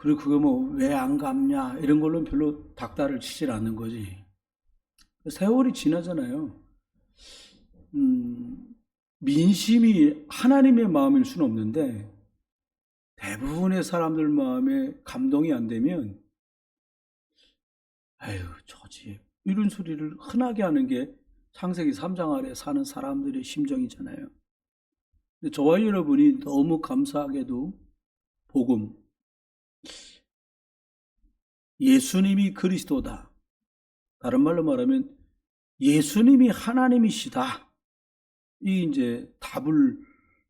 그리고 그거 뭐 왜 안 갚냐 이런 걸로는 별로 닥달을 치질 않는 거지. 세월이 지나잖아요. 민심이 하나님의 마음일 수는 없는데 대부분의 사람들 마음에 감동이 안 되면 아유 저지 이런 소리를 흔하게 하는 게 창세기 3장 아래 사는 사람들의 심정이잖아요. 근데 저와 여러분이 너무 감사하게도 복음, 예수님이 그리스도다. 다른 말로 말하면 예수님이 하나님이시다. 이 이제 답을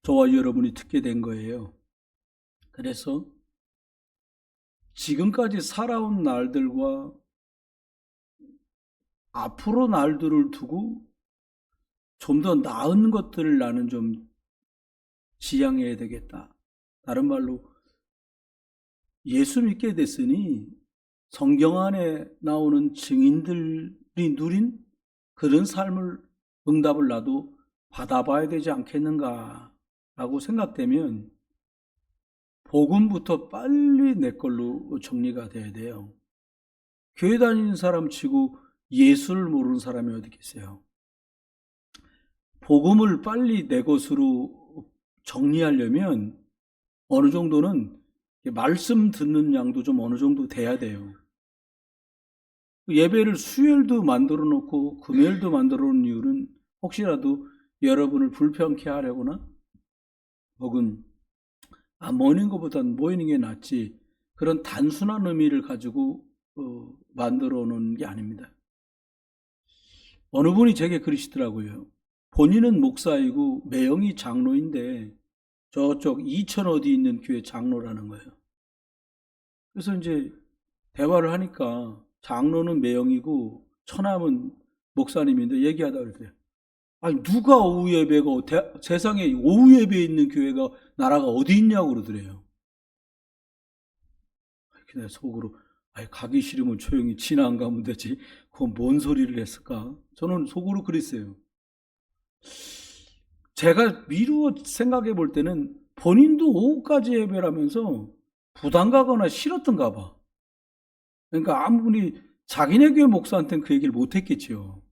저와 여러분이 듣게 된 거예요. 그래서 지금까지 살아온 날들과 앞으로 날들을 두고 좀 더 나은 것들을 나는 좀 지향해야 되겠다. 다른 말로 예수 믿게 됐으니 성경 안에 나오는 증인들이 누린 그런 삶을 응답을 나도 받아봐야 되지 않겠는가라고 생각되면 복음부터 빨리 내 걸로 정리가 돼야 돼요. 교회 다니는 사람 치고 예수를 모르는 사람이 어디 계세요? 복음을 빨리 내 것으로 정리하려면 어느 정도는 말씀 듣는 양도 좀 어느 정도 돼야 돼요. 예배를 수요일도 만들어 놓고 금요일도 만들어 놓은 이유는 혹시라도 여러분을 불편케 하려거나 혹은 모이는 것보다는 모이는 게 낫지 그런 단순한 의미를 가지고 만들어 놓은 게 아닙니다. 어느 분이 제게 그러시더라고요. 본인은 목사이고 매형이 장로인데 저쪽 이천 어디 있는 교회 장로라는 거예요. 그래서 이제 대화를 하니까 장로는 매형이고 처남은 목사님인데 얘기하다 그랬대요. 아니 누가 오후 예배가 세상에 오후 예배에 있는 교회가 나라가 어디 있냐고 그러더래요. 그냥 속으로 아니 가기 싫으면 조용히 지나 안 가면 되지. 그건 뭔 소리를 했을까? 저는 속으로 그랬어요. 제가 미루어 생각해 볼 때는 본인도 오후까지 예배라면서 부담 가거나 싫었던가 봐. 그러니까 아무리 자기네 교회 목사한테는 그 얘기를 못 했겠지요.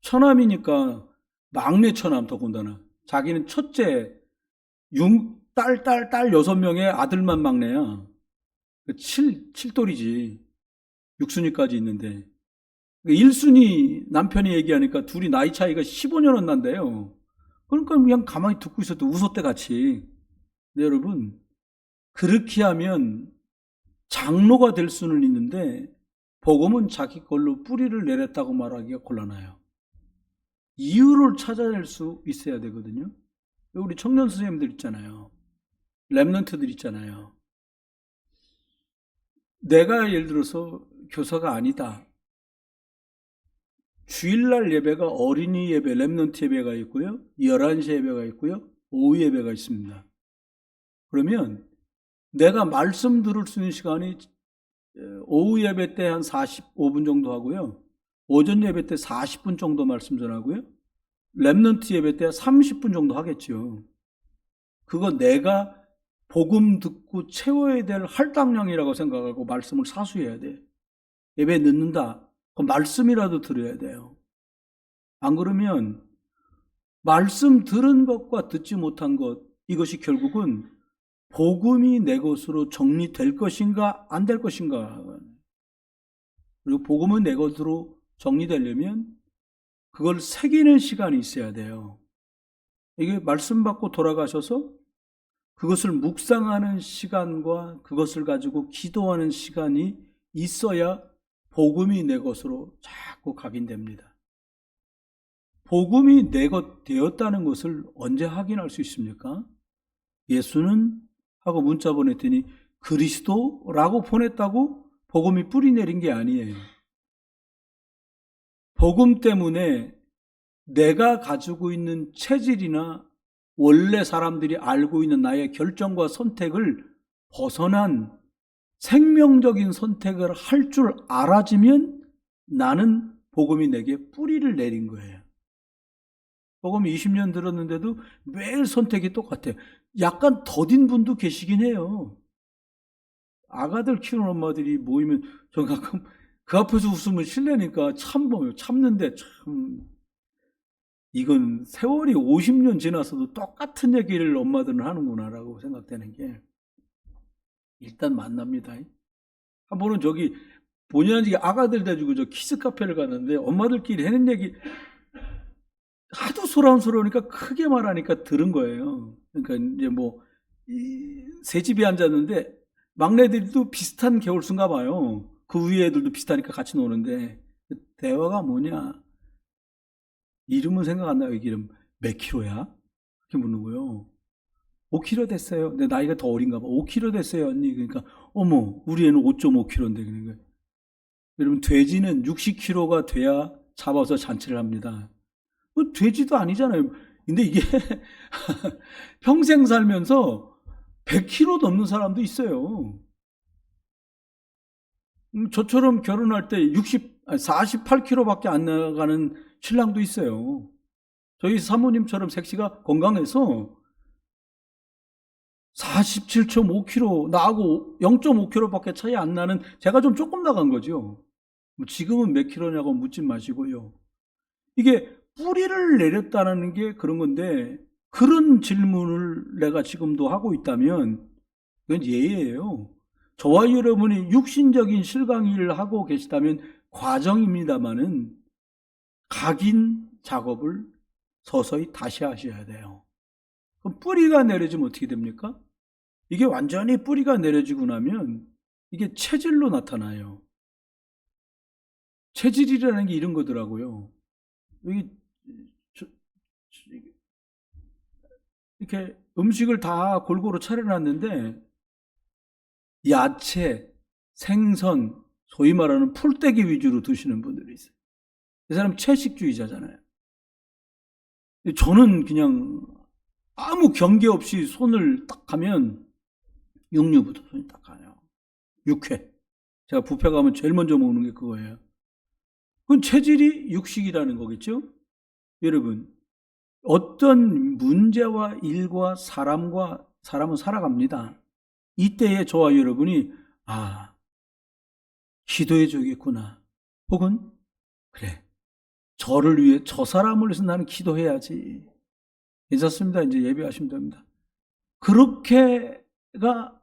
처남이니까 막내 처남 더군다나 자기는 첫째 딸 6명의 아들만 막내야. 칠돌이지. 육순이까지 있는데 1순위 남편이 얘기하니까 둘이 나이 차이가 15년은 난대요. 그러니까 그냥 가만히 듣고 있어도 웃었대 같이. 근데 여러분 그렇게 하면 장로가 될 수는 있는데 복음은 자기 걸로 뿌리를 내렸다고 말하기가 곤란해요. 이유를 찾아낼 수 있어야 되거든요. 우리 청년 선생님들 있잖아요. 랩런트들 있잖아요. 내가 예를 들어서 교사가 아니다. 주일날 예배가 어린이 예배, 랩런트 예배가 있고요. 11시 예배가 있고요. 오후 예배가 있습니다. 그러면 내가 말씀 들을 수 있는 시간이 오후 예배 때 한 45분 정도 하고요. 오전 예배 때 40분 정도 말씀 전하고요. 랩런트 예배 때 30분 정도 하겠죠. 그거 내가 복음 듣고 채워야 될 할당량이라고 생각하고 말씀을 사수해야 돼. 예배 늦는다. 그럼 말씀이라도 들어야 돼요. 안 그러면 말씀 들은 것과 듣지 못한 것 이것이 결국은 복음이 내 것으로 정리될 것인가 안 될 것인가. 그리고 복음은 내 것으로 정리되려면 그걸 새기는 시간이 있어야 돼요. 이게 말씀 받고 돌아가셔서 그것을 묵상하는 시간과 그것을 가지고 기도하는 시간이 있어야 복음이 내 것으로 자꾸 각인됩니다. 복음이 내 것 되었다는 것을 언제 확인할 수 있습니까? 예수는 하고 문자 보냈더니 그리스도라고 보냈다고 복음이 뿌리 내린 게 아니에요. 복음 때문에 내가 가지고 있는 체질이나 원래 사람들이 알고 있는 나의 결정과 선택을 벗어난 생명적인 선택을 할 줄 알아지면 나는 복음이 내게 뿌리를 내린 거예요. 복음 20년 들었는데도 매일 선택이 똑같아요. 약간 더딘 분도 계시긴 해요. 아가들 키우는 엄마들이 모이면 저 가끔 그 앞에서 웃으면 실례니까 참는데 참 이건 세월이 50년 지나서도 똑같은 얘기를 엄마들은 하는구나라고 생각되는 게 일단 만납니다. 한 번은 저기 본의 아니게 아가들 데리고 저 키즈 카페를 갔는데 엄마들끼리 하는 얘기 하도 소란스러우니까 크게 말하니까 들은 거예요. 그러니까 이제 뭐 세 집이 앉았는데 막내들도 비슷한 겨울수인가 봐요. 그 위에 애들도 비슷하니까 같이 노는데 대화가 뭐냐? 이름은 생각 안 나요. 이 이름 몇 킬로야? 그렇게 묻는 거예요. 5kg 됐어요. 내 나이가 더 어린가 봐. 5kg 됐어요, 언니. 그러니까 어머, 우리 애는 5.5kg인데 그러니까 여러분 돼지는 60kg가 돼야 잡아서 잔치를 합니다. 뭐 돼지도 아니잖아요. 근데 이게 평생 살면서 100kg 넘는 사람도 있어요. 저처럼 결혼할 때 48kg밖에 안 나가는 신랑도 있어요. 저희 사모님처럼 섹시가 건강해서 47.5kg, 나하고 0.5kg밖에 차이 안 나는 제가 좀 조금 나간 거죠. 지금은 몇 킬로냐고 묻지 마시고요. 이게 뿌리를 내렸다는 게 그런 건데 그런 질문을 내가 지금도 하고 있다면 그건 예예요. 저와 여러분이 육신적인 실강의를 하고 계시다면 과정입니다만은 각인 작업을 서서히 다시 하셔야 돼요. 그럼 뿌리가 내려지면 어떻게 됩니까? 이게 완전히 뿌리가 내려지고 나면 이게 체질로 나타나요. 체질이라는 게 이런 거더라고요. 여기 이렇게 음식을 다 골고루 차려놨는데 야채, 생선, 소위 말하는 풀떼기 위주로 드시는 분들이 있어요. 이 사람 채식주의자잖아요. 저는 그냥 아무 경계 없이 손을 딱 하면 육류부터 손이 딱 가요. 육회. 제가 뷔페 가면 제일 먼저 먹는 게 그거예요. 그건 체질이 육식이라는 거겠죠? 여러분, 어떤 문제와 일과 사람은 살아갑니다. 이때에 저와 여러분이 기도해 주겠구나. 혹은 그래, 저를 위해 저 사람을 위해서 나는 기도해야지. 괜찮습니다. 이제 예배하시면 됩니다. 그렇게가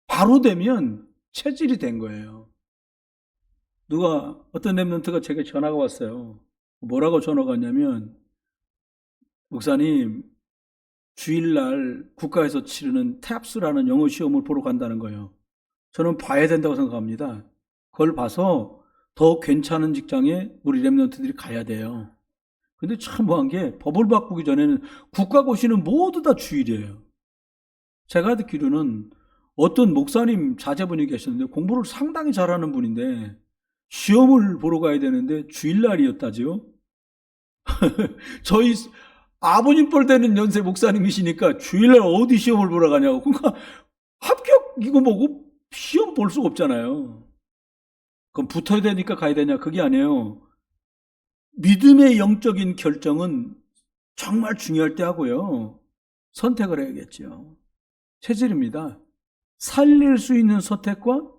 바로 되면 체질이 된 거예요. 어떤 랩런트가 제게 전화가 왔어요. 뭐라고 전화가 왔냐면, 목사님, 주일날 국가에서 치르는 탭스라는 영어 시험을 보러 간다는 거예요. 저는 봐야 된다고 생각합니다. 그걸 봐서 더 괜찮은 직장에 우리 랩런트들이 가야 돼요. 근데 참 뭐한 게 법을 바꾸기 전에는 국가고시는 모두 다 주일이에요. 제가 듣기로는 어떤 목사님 자제분이 계셨는데 공부를 상당히 잘하는 분인데 시험을 보러 가야 되는데 주일날이었다죠. 저희 아버님 뻘 되는 연세 목사님이시니까 주일날 어디 시험을 보러 가냐고. 그러니까 합격 이거 뭐고 시험 볼 수가 없잖아요. 그럼 붙어야 되니까 가야 되냐? 그게 아니에요. 믿음의 영적인 결정은 정말 중요할 때 하고요. 선택을 해야겠죠. 체질입니다. 살릴 수 있는 선택과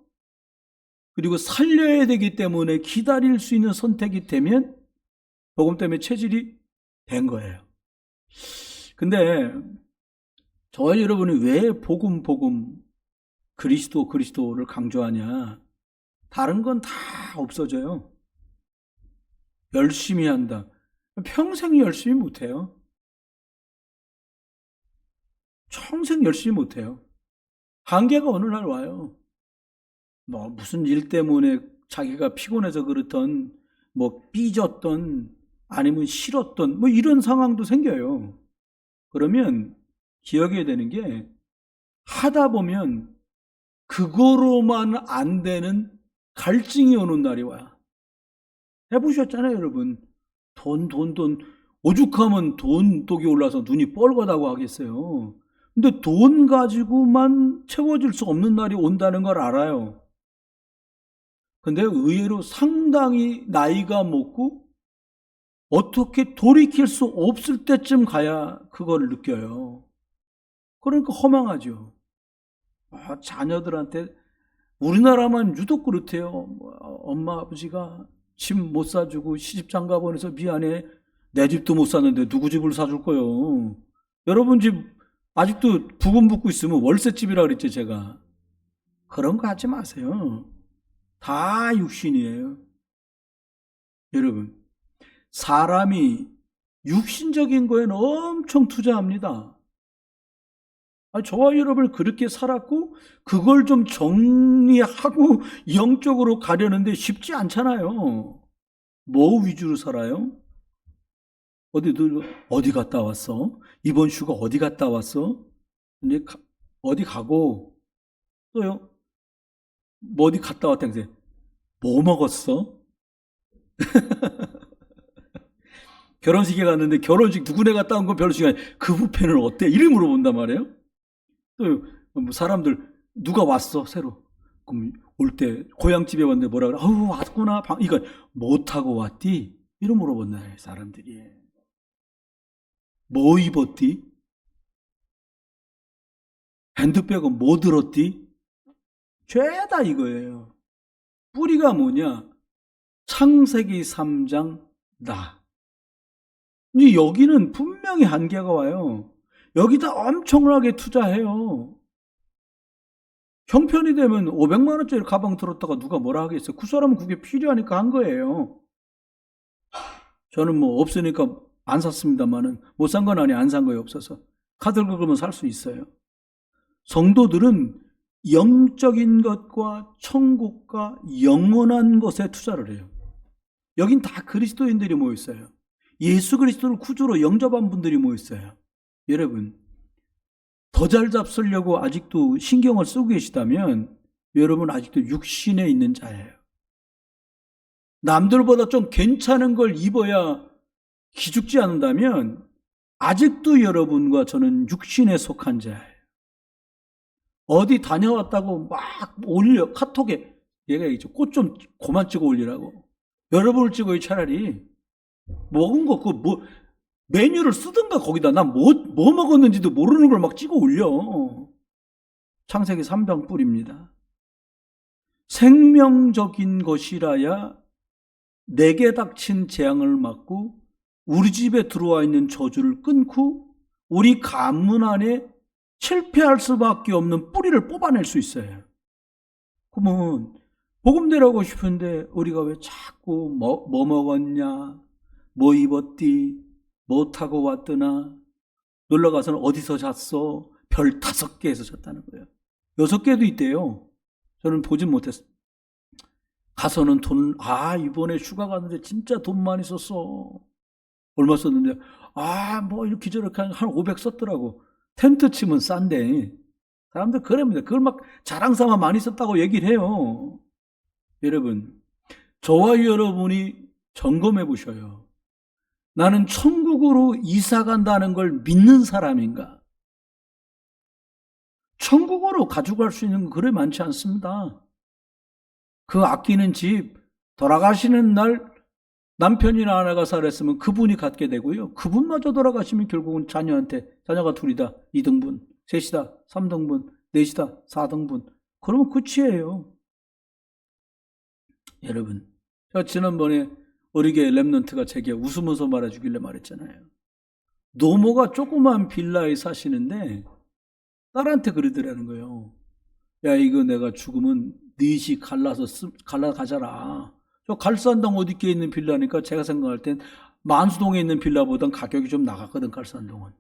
그리고 살려야 되기 때문에 기다릴 수 있는 선택이 되면 복음 때문에 체질이 된 거예요. 근데 저와 여러분이 왜 복음 그리스도를 강조하냐? 다른 건 다 없어져요. 열심히 한다. 평생 열심히 못해요. 평생 열심히 못해요. 한계가 어느 날 와요. 뭐 무슨 일 때문에 자기가 피곤해서 그렇던 뭐 삐졌던 아니면 싫었던 뭐 이런 상황도 생겨요. 그러면 기억해야 되는 게 하다 보면 그거로만 안 되는 갈증이 오는 날이 와요. 해보셨잖아요, 여러분. 돈. 오죽하면 돈 독이 올라서 눈이 뻘겋다고 하겠어요. 근데 돈 가지고만 채워질 수 없는 날이 온다는 걸 알아요. 근데 의외로 상당히 나이가 먹고 어떻게 돌이킬 수 없을 때쯤 가야 그걸 느껴요. 그러니까 허망하죠. 자녀들한테 우리나라만 유독 그렇대요. 엄마 아버지가 집 못 사주고 시집 장가 보내서 미안해. 내 집도 못 샀는데 누구 집을 사줄 거요. 여러분 집 아직도 부금 붙고 있으면 월세집이라 그랬지 제가. 그런 거 하지 마세요. 다 육신이에요. 여러분, 사람이 육신적인 거에는 엄청 투자합니다. 저와 여러분을 그렇게 살았고 그걸 좀 정리하고 영적으로 가려는데 쉽지 않잖아요. 뭐 위주로 살아요? 어디 갔다 왔어? 이번 휴가 어디 갔다 왔어? 근데 어디 가고 또요? 뭐 어디 갔다 왔다 그래. 뭐 먹었어? 결혼식에 갔는데 결혼식 누구네 갔다 온 건 별로 중요해. 그 뷔페는 어때? 이를 물어본단 말이에요. 또 사람들 누가 왔어 새로. 그럼 올 때 고향집에 왔는데 뭐라 그래? 아우 왔구나. 이거 뭐 타고 왔디? 이런 물어본다 사람들이. 뭐 입었디? 핸드백은 뭐 들었디? 죄다 이거예요. 뿌리가 뭐냐? 창세기 3장 나. 이제 여기는 분명히 한계가 와요. 여기다 엄청나게 투자해요. 형편이 되면 500만 원짜리 가방 들었다가 누가 뭐라 하겠어요. 그 사람은 그게 필요하니까 한 거예요. 저는 뭐 없으니까 안 샀습니다만은 못 산 건 아니 안 산 거예요. 없어서. 카드를 긁으면 살 수 있어요. 성도들은 영적인 것과 천국과 영원한 것에 투자를 해요. 여긴 다 그리스도인들이 모여 있어요. 예수 그리스도를 구주로 영접한 분들이 모여 있어요. 여러분, 더 잘 잡수려고 아직도 신경을 쓰고 계시다면 여러분 아직도 육신에 있는 자예요. 남들보다 좀 괜찮은 걸 입어야 기죽지 않는다면 아직도 여러분과 저는 육신에 속한 자예요. 어디 다녀왔다고 막 올려 카톡에 얘가 있죠. 꽃 좀 그만 찍어 올리라고. 여러분을 찍어요 차라리. 먹은 거 뭐 메뉴를 쓰든가 거기다 난 뭐 먹었는지도 모르는 걸 막 찍어 올려. 창세기 3장 뿔입니다. 생명적인 것이라야 내게 닥친 재앙을 막고 우리 집에 들어와 있는 저주를 끊고 우리 가문 안에 실패할 수밖에 없는 뿌리를 뽑아낼 수 있어요. 그러면 복음대로 하고 싶은데 우리가 왜 자꾸 뭐 먹었냐, 뭐 입었디, 뭐 타고 왔더나, 놀러가서는 어디서 잤어? 별 5개에서 잤다는 거예요. 6개도 있대요. 저는 보진 못했어요. 가서는 이번에 휴가 갔는데 진짜 돈 많이 썼어. 얼마 썼는데, 뭐 이렇게 저렇게 한 500 썼더라고. 텐트 치면 싼데. 사람들 그럽니다. 그걸 막 자랑 삼아 많이 썼다고 얘기를 해요. 여러분, 저와 여러분이 점검해 보셔요. 나는 천국으로 이사 간다는 걸 믿는 사람인가? 천국으로 가져갈 수 있는 건 그래 많지 않습니다. 그 아끼는 집, 돌아가시는 날 남편이나 아내가 살았으면 그분이 갖게 되고요. 그분마저 돌아가시면 결국은 자녀가 둘이다, 2등분, 셋이다, 3등분, 넷이다, 4등분. 그러면 끝이에요. 여러분, 제가 지난번에 우리 교회 랩런트가 제게 웃으면서 말해주길래 말했잖아요. 노모가 조그만 빌라에 사시는데 딸한테 그러더라는 거예요. 야, 이거 내가 죽으면 넷이 갈라 가자라. 저 갈산동 어디께 있는 빌라니까 제가 생각할 땐 만수동에 있는 빌라보단 가격이 좀 나갔거든, 갈산동은.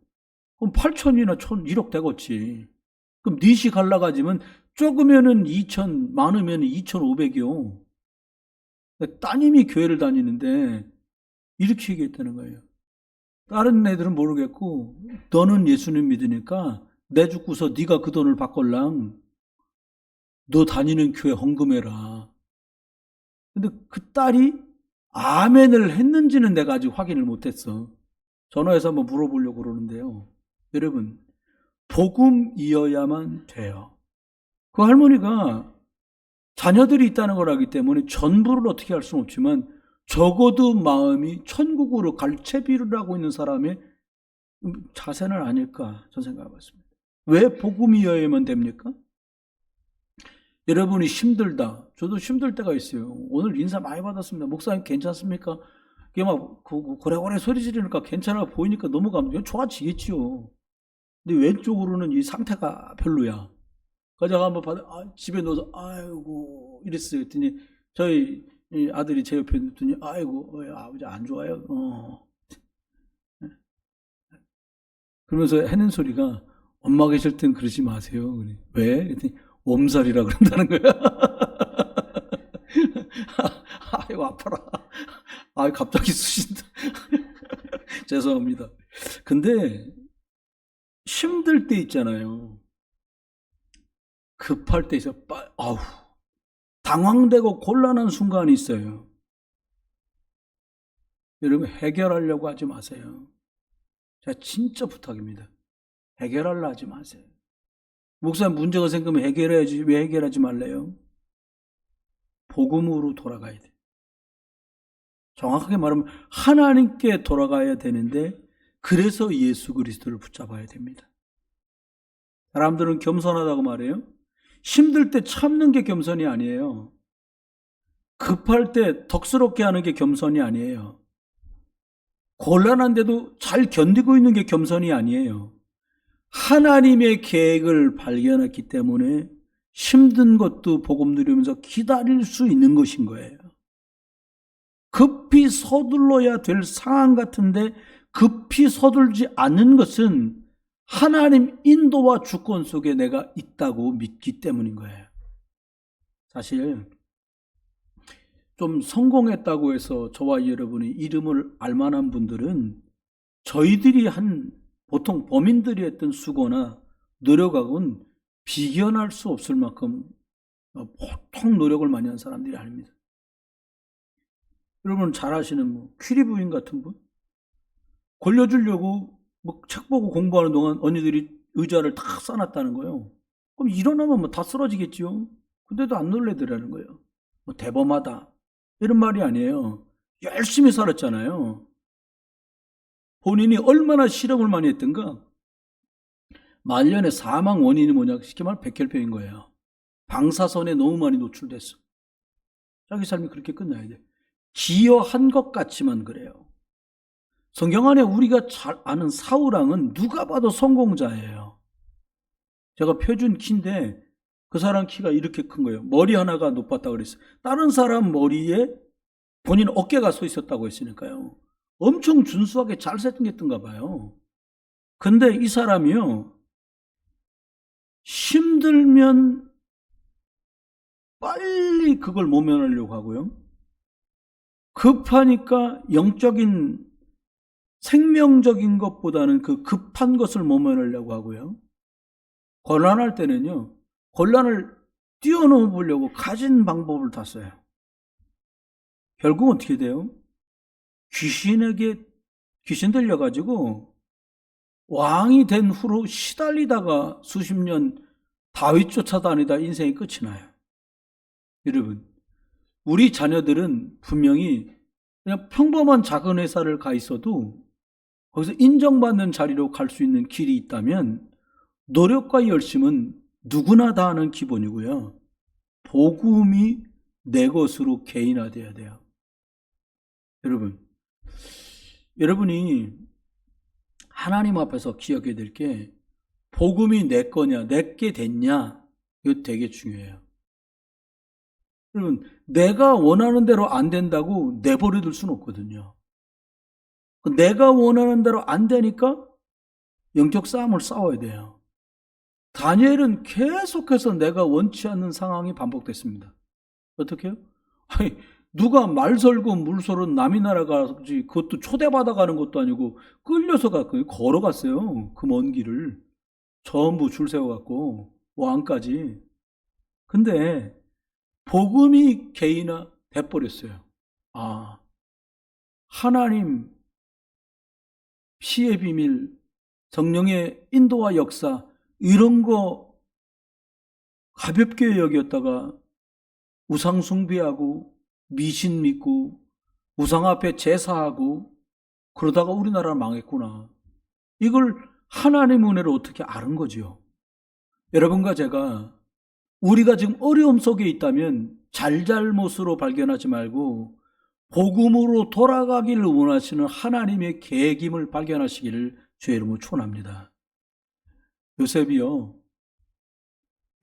그럼 8천이나 1억 되겠지. 그럼 넷이 갈라 가지면 적으면은 2천, 많으면 2,500이요. 따님이 교회를 다니는데 이렇게 얘기했다는 거예요. 다른 애들은 모르겠고 너는 예수님 믿으니까 내 죽고서 네가 그 돈을 바꿀랑 너 다니는 교회 헌금해라. 근데 그 딸이 아멘을 했는지는 내가 아직 확인을 못했어. 전화해서 한번 물어보려고 그러는데요. 여러분, 복음이어야만 돼요. 그 할머니가 자녀들이 있다는 걸 알기 때문에 전부를 어떻게 할 수는 없지만 적어도 마음이 천국으로 갈 채비를 하고 있는 사람의 자세는 아닐까 저는 생각해봤습니다. 왜 복음이어야만 됩니까? 여러분이 힘들다. 저도 힘들 때가 있어요. 오늘 인사 많이 받았습니다. 목사님 괜찮습니까? 이게 막 고래고래 소리 지르니까 괜찮아 보이니까 너무 좋아지겠지요. 근데 왼쪽으로는 이 상태가 별로야. 그래서 제가 한번 집에 누워서 아이고 이랬어요. 그랬더니 저희 아들이 제 옆에 있더니 아이고 아버지 안 좋아요. 그러면서 하는 소리가 엄마 계실 땐 그러지 마세요. 그래. 왜? 그랬더니 몸살이라 그런다는 거야. 아이고 아파라. 아 갑자기 쑤신다. 죄송합니다. 근데 힘들 때 있잖아요. 급할 때 있어. 아우 당황되고 곤란한 순간이 있어요. 여러분 해결하려고 하지 마세요. 제가 진짜 부탁입니다. 해결하려 하지 마세요. 목사님 문제가 생기면 해결해야지. 왜 해결하지 말래요? 복음으로 돌아가야 돼. 정확하게 말하면 하나님께 돌아가야 되는데 그래서 예수 그리스도를 붙잡아야 됩니다. 사람들은 겸손하다고 말해요. 힘들 때 참는 게 겸손이 아니에요. 급할 때 덕스럽게 하는 게 겸손이 아니에요. 곤란한데도 잘 견디고 있는 게 겸손이 아니에요. 하나님의 계획을 발견했기 때문에 힘든 것도 복음 누리면서 기다릴 수 있는 것인 거예요. 급히 서둘러야 될 상황 같은데 급히 서둘지 않는 것은 하나님 인도와 주권 속에 내가 있다고 믿기 때문인 거예요. 사실 좀 성공했다고 해서 저와 여러분이 이름을 알만한 분들은 저희들이 보통 범인들이 했던 수고나 노력하고는 비견할 수 없을 만큼 보통 노력을 많이 한 사람들이 아닙니다. 여러분 잘 아시는 퀴리 부인 같은 분? 걸려주려고 책 보고 공부하는 동안 언니들이 의자를 다 싸놨다는 거예요. 그럼 일어나면 다 쓰러지겠지요. 근데도 안 놀래더라는 거예요. 대범하다 이런 말이 아니에요. 열심히 살았잖아요. 본인이 얼마나 실험을 많이 했던가. 말년에 사망 원인이 뭐냐 쉽게 말하면 백혈병인 거예요. 방사선에 너무 많이 노출됐어. 자기 삶이 그렇게 끝나야 돼. 기여한 것 같지만 그래요. 성경 안에 우리가 잘 아는 사울왕은 누가 봐도 성공자예요. 제가 표준 키인데 그 사람 키가 이렇게 큰 거예요. 머리 하나가 높았다고 그랬어요. 다른 사람 머리에 본인 어깨가 서 있었다고 했으니까요. 엄청 준수하게 잘 생겼던가 봐요. 근데 이 사람이요. 힘들면 빨리 그걸 모면하려고 하고요. 급하니까 영적인 생명적인 것보다는 그 급한 것을 모면하려고 하고요. 곤란할 때는요. 곤란을 뛰어넘어 보려고 가진 방법을 다 써요. 결국 어떻게 돼요? 귀신 들려가지고 왕이 된 후로 시달리다가 수십 년 다윗 쫓아다니다 인생이 끝이 나요. 여러분, 우리 자녀들은 분명히 그냥 평범한 작은 회사를 가 있어도 거기서 인정받는 자리로 갈 수 있는 길이 있다면 노력과 열심은 누구나 다 하는 기본이고요. 복음이 내 것으로 개인화돼야 돼요. 여러분이 하나님 앞에서 기억해야 될 게 복음이 내 거냐, 내게 됐냐, 이거 되게 중요해요. 여러분, 내가 원하는 대로 안 된다고 내버려둘 수는 없거든요. 내가 원하는 대로 안 되니까 영적 싸움을 싸워야 돼요. 다니엘은 계속해서 내가 원치 않는 상황이 반복됐습니다. 어떻게 해요? 아니, 누가 말 설고 물 설은 남이 나라가지 그것도 초대받아가는 것도 아니고 끌려서 걸어갔어요. 그 먼 길을. 전부 줄 세워갖고 왕까지. 근데 복음이 개인화 돼버렸어요. 하나님 피의 비밀, 성령의 인도와 역사 이런 거 가볍게 여겼다가 우상 숭배하고 미신 믿고 우상 앞에 제사하고 그러다가 우리나라는 망했구나. 이걸 하나님의 은혜로 어떻게 아는 거지요? 여러분과 제가 우리가 지금 어려움 속에 있다면 잘잘못으로 발견하지 말고 복음으로 돌아가기를 원하시는 하나님의 계획임을 발견하시기를 주의 이름으로 축원합니다. 요셉이요,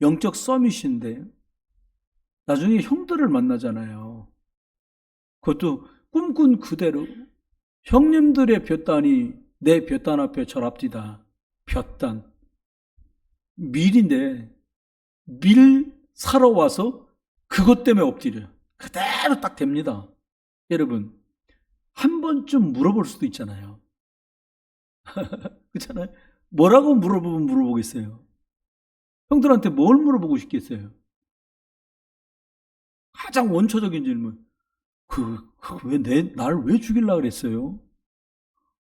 영적 서밋인데 나중에 형들을 만나잖아요. 그것도 꿈꾼 그대로 형님들의 볕단이 내 볕단 앞에 절합디다. 볕단. 밀인데 밀 사러 와서 그것 때문에 엎드려. 그대로 딱 됩니다. 여러분, 한 번쯤 물어볼 수도 있잖아요. 그렇잖아요. 뭐라고 물어보겠어요? 형들한테 뭘 물어보고 싶겠어요? 가장 원초적인 질문. 날 왜 죽이려고 그랬어요?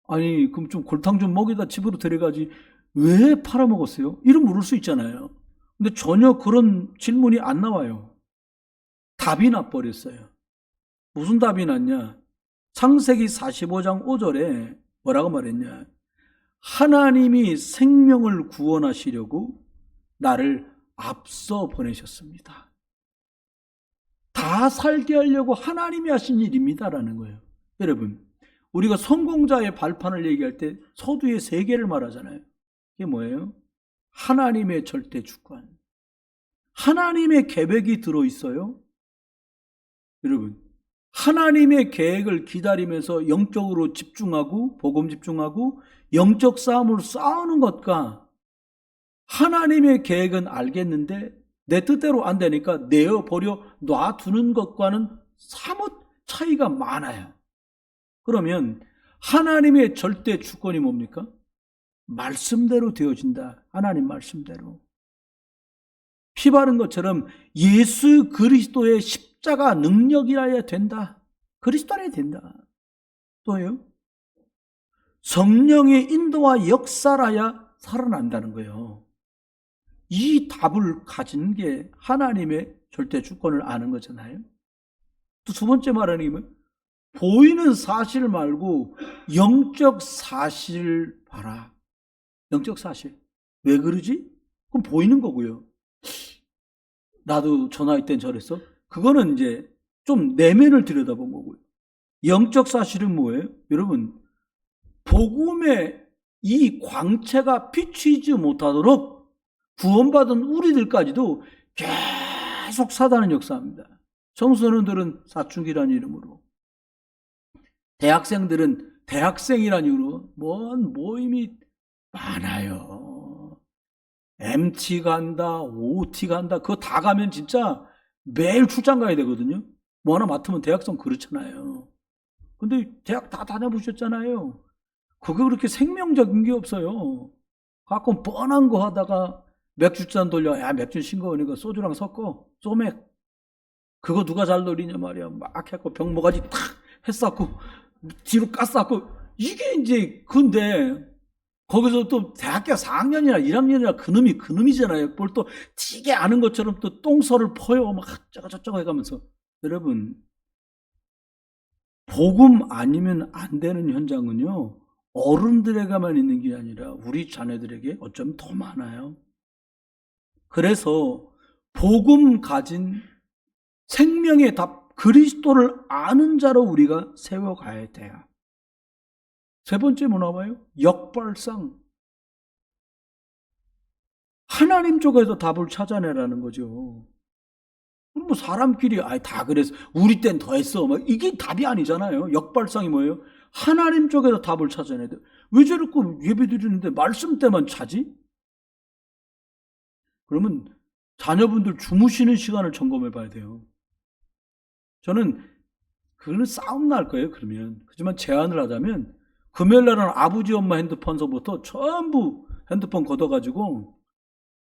아니, 그럼 좀 골탕 좀 먹이다 집으로 데려가지. 왜 팔아먹었어요? 이런 물을 수 있잖아요. 근데 전혀 그런 질문이 안 나와요. 답이 나버렸어요. 무슨 답이 났냐? 창세기 45장 5절에 뭐라고 말했냐? 하나님이 생명을 구원하시려고 나를 앞서 보내셨습니다. 다 살게 하려고 하나님이 하신 일입니다라는 거예요. 여러분, 우리가 성공자의 발판을 얘기할 때 서두에 3개를 말하잖아요. 그게 뭐예요? 하나님의 절대 주권. 하나님의 계획이 들어있어요. 여러분, 하나님의 계획을 기다리면서 영적으로 집중하고 복음 집중하고 영적 싸움을 싸우는 것과 하나님의 계획은 알겠는데 내 뜻대로 안 되니까 내어버려 놔두는 것과는 사뭇 차이가 많아요. 그러면 하나님의 절대 주권이 뭡니까? 말씀대로 되어진다. 하나님 말씀대로. 피 바른 것처럼 예수 그리스도의 십자가 능력이라야 된다. 그리스도라야 된다. 또요? 성령의 인도와 역사라야 살아난다는 거예요. 이 답을 가진 게 하나님의 절대 주권을 아는 거잖아요. 또 2번째 말하는 게 뭐예요? 보이는 사실 말고 영적 사실을 봐라. 영적 사실. 왜 그러지? 그럼 보이는 거고요. 나도 전화할 땐 저랬어. 그거는 이제 좀 내면을 들여다본 거고요. 영적 사실은 뭐예요? 여러분, 복음의 이 광채가 비추지 못하도록 구원받은 우리들까지도 계속 사단은 역사합니다. 청소년들은 사춘기라는 이름으로, 대학생들은 대학생이라는 이유로 뭔 모임이 많아요. MT 간다, OT 간다. 그거 다 가면 진짜 매일 출장 가야 되거든요. 뭐 하나 맡으면 대학생 그렇잖아요. 근데 대학 다 다녀보셨잖아요. 그거 그렇게 생명적인 게 없어요. 가끔 뻔한 거 하다가 맥주잔 돌려. 야, 맥주 싱거우니까 소주랑 섞어. 소맥. 그거 누가 잘 노리냐 말이야. 막 했고 병모가지 탁 했었고 뒤로 깠었고. 이게 이제 근데 거기서 또 대학교 4학년이나 1학년이나 그놈이잖아요. 뭘 또 되게 아는 것처럼 또 똥설을 퍼요. 막 저쩌고 해가면서. 여러분, 복음 아니면 안 되는 현장은요, 어른들에게만 있는 게 아니라 우리 자녀들에게 어쩌면 더 많아요. 그래서 복음 가진 생명의 답, 그리스도를 아는 자로 우리가 세워가야 돼요. 3번째 뭐 나와요? 역발상. 하나님 쪽에서 답을 찾아내라는 거죠. 뭐 사람끼리 다 그래서 우리 땐 더 했어. 막 이게 답이 아니잖아요. 역발상이 뭐예요? 하나님 쪽에서 답을 찾아내야 돼. 왜 저렇게 예배 드리는데 말씀 때만 차지? 그러면 자녀분들 주무시는 시간을 점검해 봐야 돼요. 저는 그거는 싸움 날 거예요. 그러면. 하지만 제안을 하자면 금요일 날은 아버지 엄마 핸드폰서부터 전부 핸드폰 걷어가지고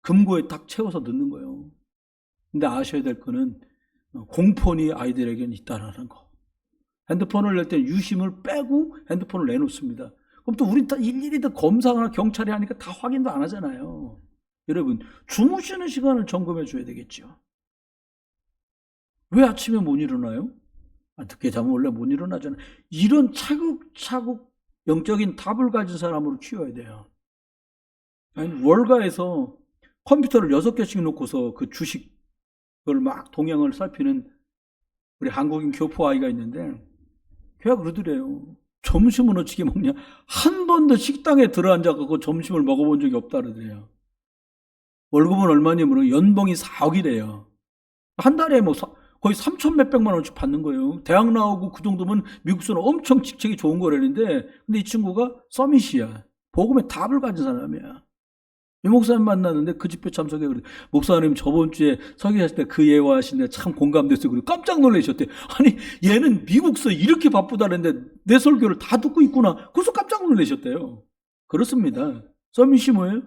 금고에 딱 채워서 넣는 거예요. 근데 아셔야 될 거는 공폰이 아이들에게는 있다라는 거. 핸드폰을 낼 때 유심을 빼고 핸드폰을 내놓습니다. 그럼 또 우리 다 일일이 다 검사나 경찰이 하니까 다 확인도 안 하잖아요. 여러분, 주무시는 시간을 점검해 줘야 되겠죠. 왜 아침에 못 일어나요? 늦게 자면 원래 못 일어나잖아요. 이런 차곡차곡 영적인 답을 가진 사람으로 키워야 돼요. 아니, 월가에서 컴퓨터를 6개씩 놓고서 그 주식, 그걸 막 동향을 살피는 우리 한국인 교포 아이가 있는데, 걔가 그러더래요. 점심은 어떻게 먹냐? 한 번도 식당에 들어앉아갖고 점심을 먹어본 적이 없다 그러더래요. 월급은 얼마냐 물어 연봉이 4억이래요. 한 달에 뭐 거의 3천 몇백만 원씩 받는 거예요. 대학 나오고 그 정도면 미국에서는 엄청 직책이 좋은 거라는데, 근데 이 친구가 서밋이야. 복음의 답을 가진 사람이야. 이 목사님 만났는데 그 집회 참석해 그래. 목사님 저번 주에 설교하실 때 그 예화하시는데 참 공감됐어요. 그리고 깜짝 놀라셨대. 아니 얘는 미국서 이렇게 바쁘다는데 내 설교를 다 듣고 있구나. 그래서 깜짝 놀라셨대요. 그렇습니다. 서밋이 뭐예요?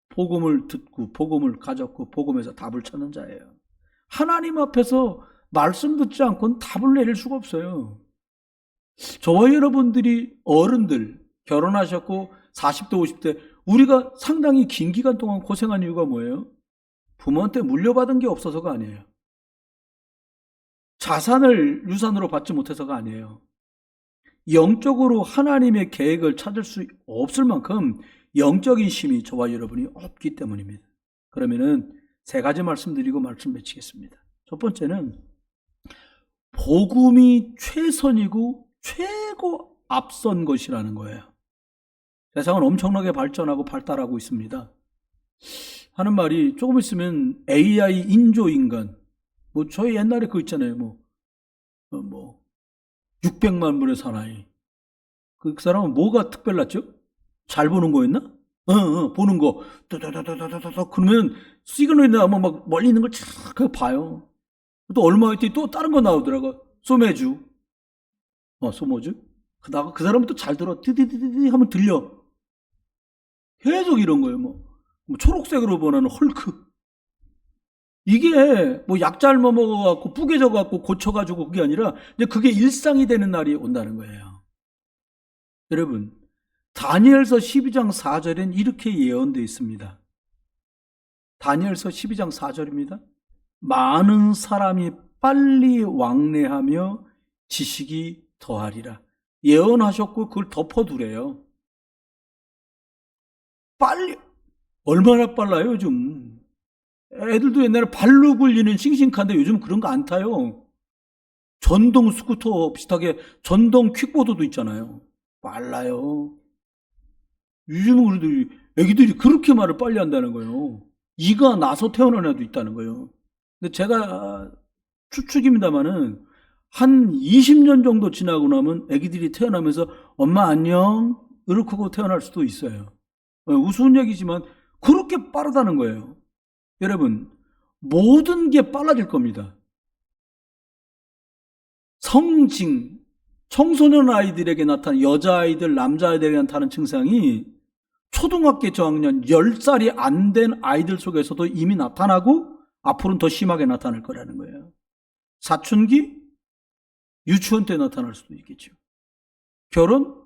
복음을 듣고 복음을 가졌고 복음에서 답을 찾는 자예요. 하나님 앞에서 말씀 듣지 않고는 답을 내릴 수가 없어요. 저와 여러분들이 어른들 결혼하셨고 40대 50대 우리가 상당히 긴 기간 동안 고생한 이유가 뭐예요? 부모한테 물려받은 게 없어서가 아니에요. 자산을 유산으로 받지 못해서가 아니에요. 영적으로 하나님의 계획을 찾을 수 없을 만큼 영적인 힘이 저와 여러분이 없기 때문입니다. 그러면은 3가지 말씀드리고 말씀 맺히겠습니다. 첫 번째는 복음이 최선이고 최고 앞선 것이라는 거예요. 세상은 엄청나게 발전하고 발달하고 있습니다. 하는 말이 조금 있으면 AI 인조인간, 뭐 저희 옛날에 그거 있잖아요. 뭐 600만 불의 사나이. 그 사람은 뭐가 특별났죠? 잘 보는 거였나? 보는 거. 따다다다다다다 그러면 시그널이 나오면 막 멀리 있는 걸 쫙 봐요. 또 얼마 있더니 또 다른 거 나오더라고. 소매주. 소모주. 그 사람은 또 잘 들어. 디디디디 하면 들려. 계속 이런 거예요. 뭐 초록색으로 보는 헐크. 이게 뭐 약 잘못 먹어갖고 뿌개져갖고 고쳐가지고 그게 아니라 이제 그게 일상이 되는 날이 온다는 거예요. 여러분, 다니엘서 12장 4절엔 이렇게 예언되어 있습니다. 다니엘서 12장 4절입니다. 많은 사람이 빨리 왕래하며 지식이 더하리라. 예언하셨고 그걸 덮어두래요. 빨리, 얼마나 빨라요 요즘. 애들도 옛날에 발로 굴리는 싱싱카인데 요즘 그런 거 안 타요. 전동 스쿠터 비슷하게 전동 퀵보드도 있잖아요. 빨라요. 요즘은 그래도 애기들이 그렇게 말을 빨리 한다는 거예요. 이가 나서 태어난 애도 있다는 거예요. 근데 제가 추측입니다만은 한 20년 정도 지나고 나면 애기들이 태어나면서 엄마 안녕 이렇게 하고 태어날 수도 있어요. 우스운 얘기지만 그렇게 빠르다는 거예요. 여러분, 모든 게 빨라질 겁니다. 성징, 청소년 아이들에게 나타나는 여자아이들, 남자아이들에게 나타나는 증상이 초등학교 저학년 10살이 안 된 아이들 속에서도 이미 나타나고 앞으로는 더 심하게 나타날 거라는 거예요. 사춘기, 유치원 때 나타날 수도 있겠죠. 결혼,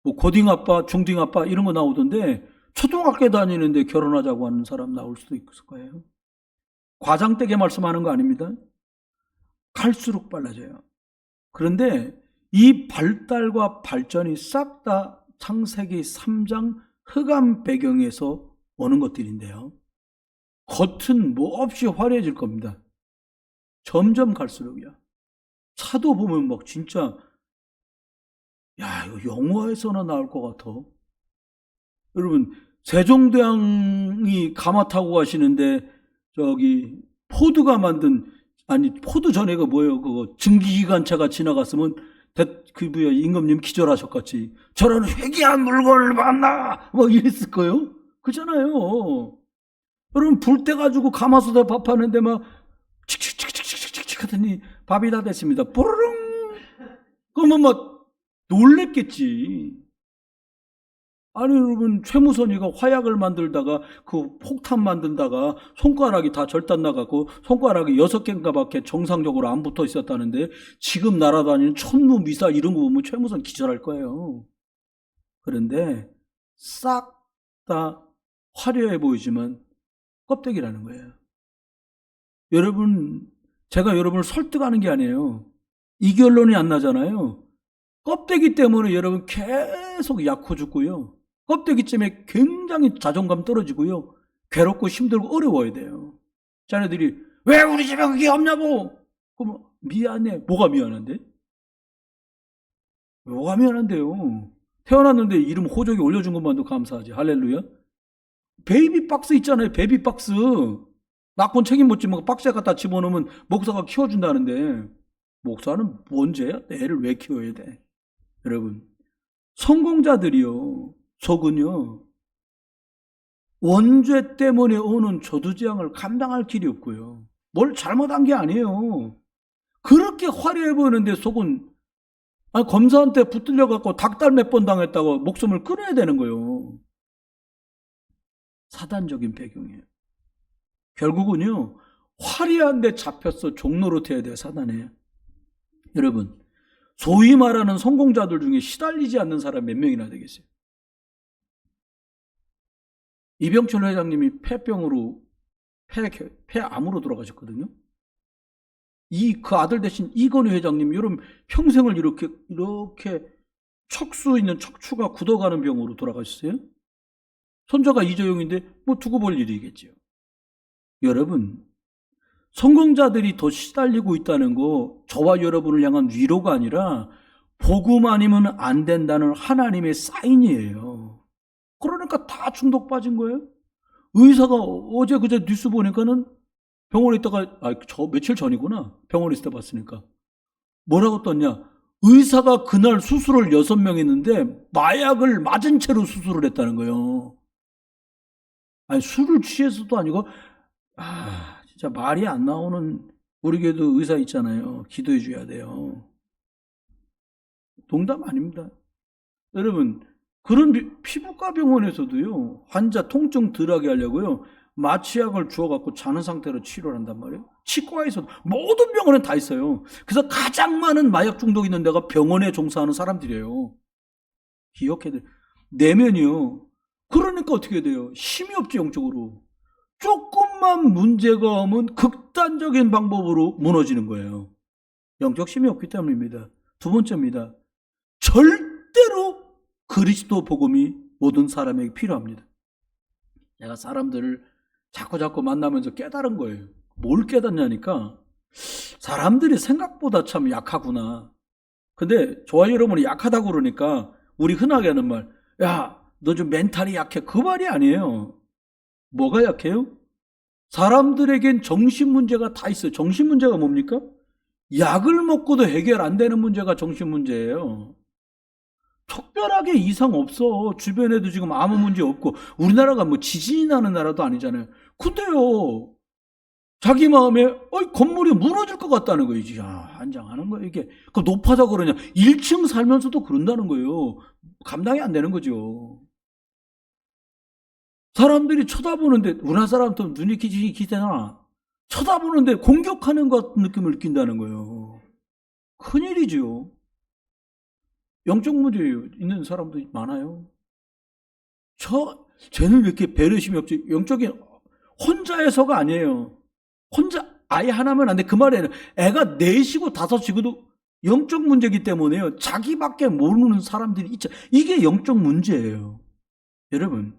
뭐 고딩아빠, 중딩아빠 이런 거 나오던데 초등학교 다니는데 결혼하자고 하는 사람 나올 수도 있을 거예요. 과장되게 말씀하는 거 아닙니다. 갈수록 빨라져요. 그런데 이 발달과 발전이 싹 다 창세기 3장 흑암 배경에서 오는 것들인데요. 겉은 뭐 없이 화려해질 겁니다. 점점 갈수록이야. 차도 보면 막 진짜 야 이거 영화에서나 나올 것 같아. 여러분 세종대왕이 가마 타고 가시는데 저기 포드가 만든 포드 전에가 뭐예요? 그거 증기기관차가 지나갔으면 임금님 기절하셨겠지. 저런 회귀한 물건을 만나 뭐 이랬을 거예요. 그잖아요. 여러분 불 때 가지고 가마솥에 밥하는데 막 칙칙칙칙칙칙 하더니 밥이 다 됐습니다. 뽀르릉 그러면 막 놀랬겠지. 아니 여러분 최무선이가 화약을 만들다가 그 폭탄 만든다가 손가락이 다 절단 나가고 손가락이 6개인가 밖에 정상적으로 안 붙어 있었다는데 지금 날아다니는 천무 미사일 이런 거 보면 최무선 기절할 거예요. 그런데 싹 다 화려해 보이지만 껍데기라는 거예요. 여러분 제가 여러분을 설득하는 게 아니에요. 이 결론이 안 나잖아요. 껍데기 때문에 여러분 계속 약호 죽고요. 껍데기 때문에 굉장히 자존감 떨어지고요. 괴롭고 힘들고 어려워야 돼요. 자네들이 왜 우리 집에 그게 없냐고. 그럼 미안해. 뭐가 미안한데? 뭐가 미안한데요? 태어났는데 이름 호적이 올려준 것만도 감사하지. 할렐루야. 베이비 박스 있잖아요. 베이비 박스. 낳고 책임 못 지면 박스에 갖다 집어넣으면 목사가 키워준다는데 목사는 뭔 죄야? 애를 왜 키워야 돼? 여러분, 성공자들이요, 속은요, 원죄 때문에 오는 저주재앙을 감당할 길이 없고요. 뭘 잘못한 게 아니에요. 그렇게 화려해 보이는데 속은, 검사한테 붙들려갖고 닭달 몇 번 당했다고 목숨을 끊어야 되는 거예요. 사단적인 배경이에요. 결국은요, 화려한 데 잡혔어 종노릇 해야 돼요, 사단에. 여러분, 소위 말하는 성공자들 중에 시달리지 않는 사람 몇 명이나 되겠어요? 이병철 회장님이 폐병으로, 폐암으로 돌아가셨거든요. 그 아들 대신 이건희 회장님, 여러분, 평생을 이렇게 척수 있는 척추가 굳어가는 병으로 돌아가셨어요? 손자가 이재용인데, 뭐 두고 볼 일이겠죠. 여러분, 성공자들이 더 시달리고 있다는 거 저와 여러분을 향한 위로가 아니라 복음 아니면 안 된다는 하나님의 사인이에요. 그러니까 다 중독 빠진 거예요. 의사가 어제 그제 뉴스 보니까는 병원에 있다가 며칠 전이구나. 병원에 있을 때 봤으니까 뭐라고 떴냐. 의사가 그날 수술을 6명 했는데 마약을 맞은 채로 수술을 했다는 거예요. 술을 취해서도 아니고 진짜 말이 안 나오는 우리 교회도 의사 있잖아요. 기도해 줘야 돼요. 농담 아닙니다. 여러분, 그런 피부과 병원에서도요, 환자 통증 덜하게 하려고요, 마취약을 주워갖고 자는 상태로 치료를 한단 말이에요. 치과에서도 모든 병원은 다 있어요. 그래서 가장 많은 마약 중독 있는 데가 병원에 종사하는 사람들이에요. 기억해야 돼요. 내면이요. 그러니까 어떻게 돼요? 힘이 없지, 영적으로. 조금만 문제가 오면 극단적인 방법으로 무너지는 거예요. 영적 힘이 없기 때문입니다. 두 번째입니다. 절대로 그리스도 복음이 모든 사람에게 필요합니다. 내가 사람들을 자꾸 만나면서 깨달은 거예요. 뭘 깨닫냐니까 사람들이 생각보다 참 약하구나. 근데 저와 여러분이 약하다고 그러니까 우리 흔하게 하는 말, 야, 너 좀 멘탈이 약해. 그 말이 아니에요. 뭐가 약해요? 사람들에겐 정신 문제가 다 있어요. 정신 문제가 뭡니까? 약을 먹고도 해결 안 되는 문제가 정신 문제예요. 특별하게 이상 없어. 주변에도 지금 아무 문제 없고 우리나라가 뭐 지진이 나는 나라도 아니잖아요. 근데요, 자기 마음에 건물이 무너질 것 같다는 거예요. 환장하는 거예요. 이게 그 높아서 그러냐. 1층 살면서도 그런다는 거예요. 감당이 안 되는 거죠. 사람들이 쳐다보는데, 우리나라 사람도 눈이 기대나 쳐다보는데 공격하는 것 같은 느낌을 느낀다는 거예요. 큰일이죠. 영적 문제 있는 사람도 많아요. 쟤는 왜 이렇게 배려심이 없지? 영적인, 혼자에서가 아니에요. 혼자 아예 하나면 안 돼. 그 말에는 애가 4시고 5시고도 영적 문제이기 때문에요. 자기밖에 모르는 사람들이 있죠. 이게 영적 문제예요. 여러분,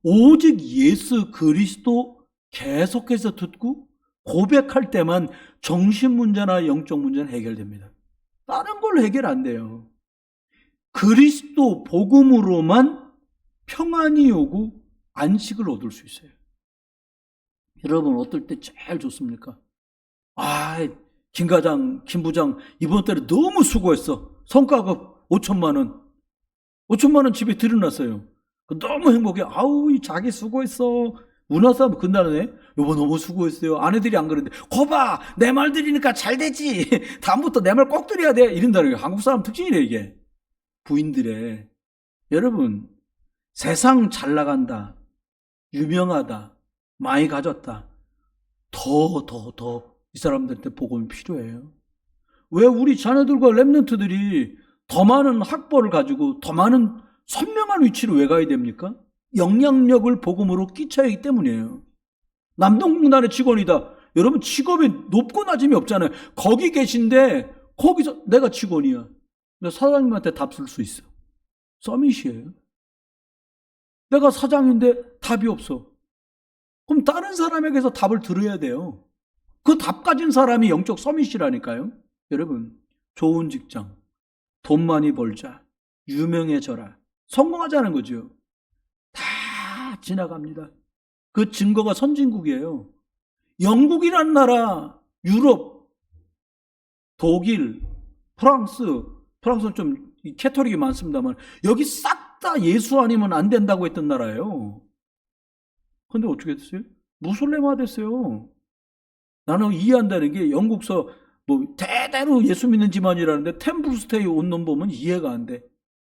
오직 예수 그리스도 계속해서 듣고 고백할 때만 정신 문제나 영적 문제는 해결됩니다. 다른 걸로 해결 안 돼요. 그리스도 복음으로만 평안이 오고 안식을 얻을 수 있어요. 여러분, 어떨 때 제일 좋습니까? 김 과장, 김 부장 이번 달에 너무 수고했어. 성과가 5천만 원. 5천만 원 집에 들여놨어요. 너무 행복해. 자기 수고했어. 우리나라 사람 그날에 여보 너무 수고했어요. 아내들이 안 그러는데 거봐 내 말 들으니까 잘 되지. 다음부터 내 말 꼭 들어야 돼. 이런다는 거예요. 한국 사람 특징이래 이게. 부인들의. 여러분, 세상 잘 나간다, 유명하다, 많이 가졌다, 더 이 사람들한테 복음이 필요해요. 왜 우리 자녀들과 랩런트들이 더 많은 학벌을 가지고 더 많은 선명한 위치로 왜 가야 됩니까? 영향력을 복음으로 끼쳐야 하기 때문이에요. 남동공단의 직원이다. 여러분, 직업이 높고 낮음이 없잖아요. 거기 계신데 거기서 내가 직원이야. 사장님한테 답 쓸 수 있어. 서밋이에요. 내가 사장인데 답이 없어. 그럼 다른 사람에게서 답을 들어야 돼요. 그 답 가진 사람이 영적 서밋이라니까요. 여러분, 좋은 직장, 돈 많이 벌자, 유명해져라, 성공하자는 거죠. 다 지나갑니다. 그 증거가 선진국이에요. 영국이란 나라, 유럽, 독일, 프랑스는 좀 캐토릭이 많습니다만 여기 싹 다 예수 아니면 안 된다고 했던 나라예요. 근데 어떻게 됐어요? 무슬림화 됐어요. 나는 이해 안 되는 게 영국서 뭐 대대로 예수 믿는 집안이라는데 템플스테이 온 놈 보면 이해가 안 돼.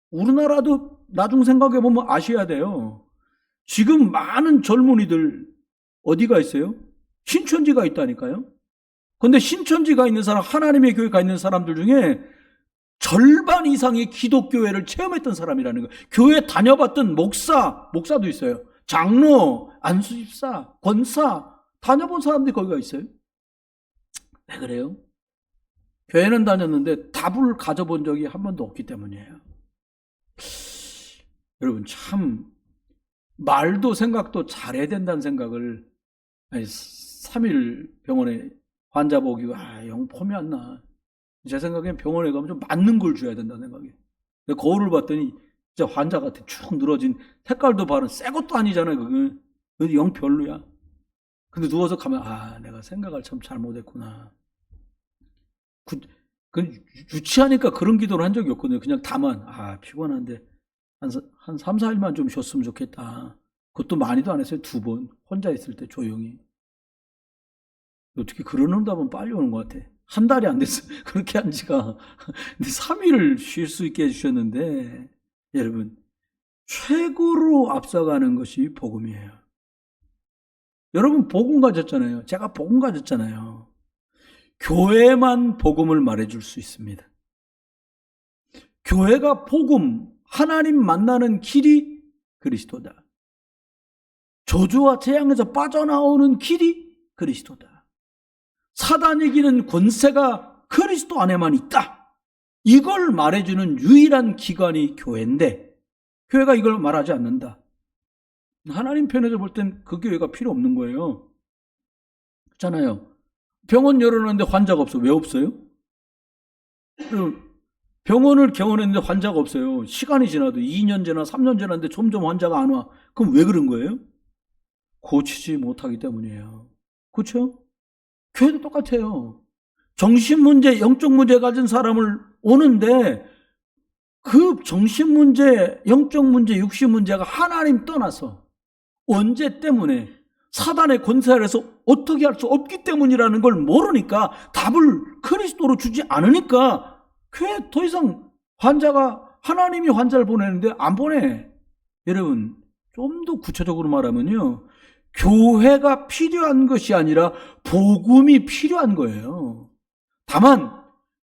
우리나라도 나중 생각해 보면 아셔야 돼요. 지금 많은 젊은이들 어디가 있어요? 신천지가 있다니까요. 근데 신천지가 있는 사람, 하나님의 교회가 있는 사람들 중에 절반 이상이 기독교회를 체험했던 사람이라는 거예요. 교회 다녀봤던 목사도 있어요. 장로, 안수집사, 권사 다녀본 사람들이 거기가 있어요. 왜 그래요? 교회는 다녔는데 답을 가져본 적이 한 번도 없기 때문이에요. 여러분, 참 말도 생각도 잘해야 된다는 생각을 3일 병원에 환자 보기고 영 폼이 안 나. 제 생각엔 병원에 가면 좀 맞는 걸 줘야 된다는 생각이에요. 거울을 봤더니 진짜 환자 같아. 쭉 늘어진, 색깔도 바른 새 것도 아니잖아요. 그게 영 별로야. 근데 누워서 가면 내가 생각을 참 잘못했구나. 유치하니까 그런 기도를 한 적이 없거든요. 그냥 다만 피곤한데 한 3, 4일만 좀 쉬었으면 좋겠다. 그것도 많이도 안 했어요. 2번 혼자 있을 때 조용히. 어떻게 그런 응답은 빨리 오는 것 같아. 한 달이 안 됐어. 그렇게 한 지가. 근데 3일을 쉴 수 있게 해주셨는데, 여러분, 최고로 앞서가는 것이 복음이에요. 여러분, 복음 가졌잖아요. 제가 복음 가졌잖아요. 교회만 복음을 말해줄 수 있습니다. 교회가 복음, 하나님 만나는 길이 그리스도다. 저주와 재앙에서 빠져나오는 길이 그리스도다. 사단이 이기는 권세가 그리스도 안에만 있다. 이걸 말해주는 유일한 기관이 교회인데 교회가 이걸 말하지 않는다. 하나님 편에서 볼 땐 그 교회가 필요 없는 거예요. 그렇잖아요. 병원 열어놨는데 환자가 없어. 왜 없어요? 병원을 개원했는데 환자가 없어요. 시간이 지나도 2년 지나 3년 지났는데 점점 환자가 안 와. 그럼 왜 그런 거예요? 고치지 못하기 때문이에요. 그렇죠? 교회도 똑같아요. 정신문제, 영적 문제 가진 사람을 오는데 그 정신문제, 영적 문제, 육신 문제가 하나님 떠나서 언제 때문에 사단의 권세 아래서 어떻게 할 수 없기 때문이라는 걸 모르니까 답을 그리스도로 주지 않으니까 교회 더 이상 하나님이 환자를 보내는데 안 보내. 여러분, 좀 더 구체적으로 말하면요. 교회가 필요한 것이 아니라 복음이 필요한 거예요. 다만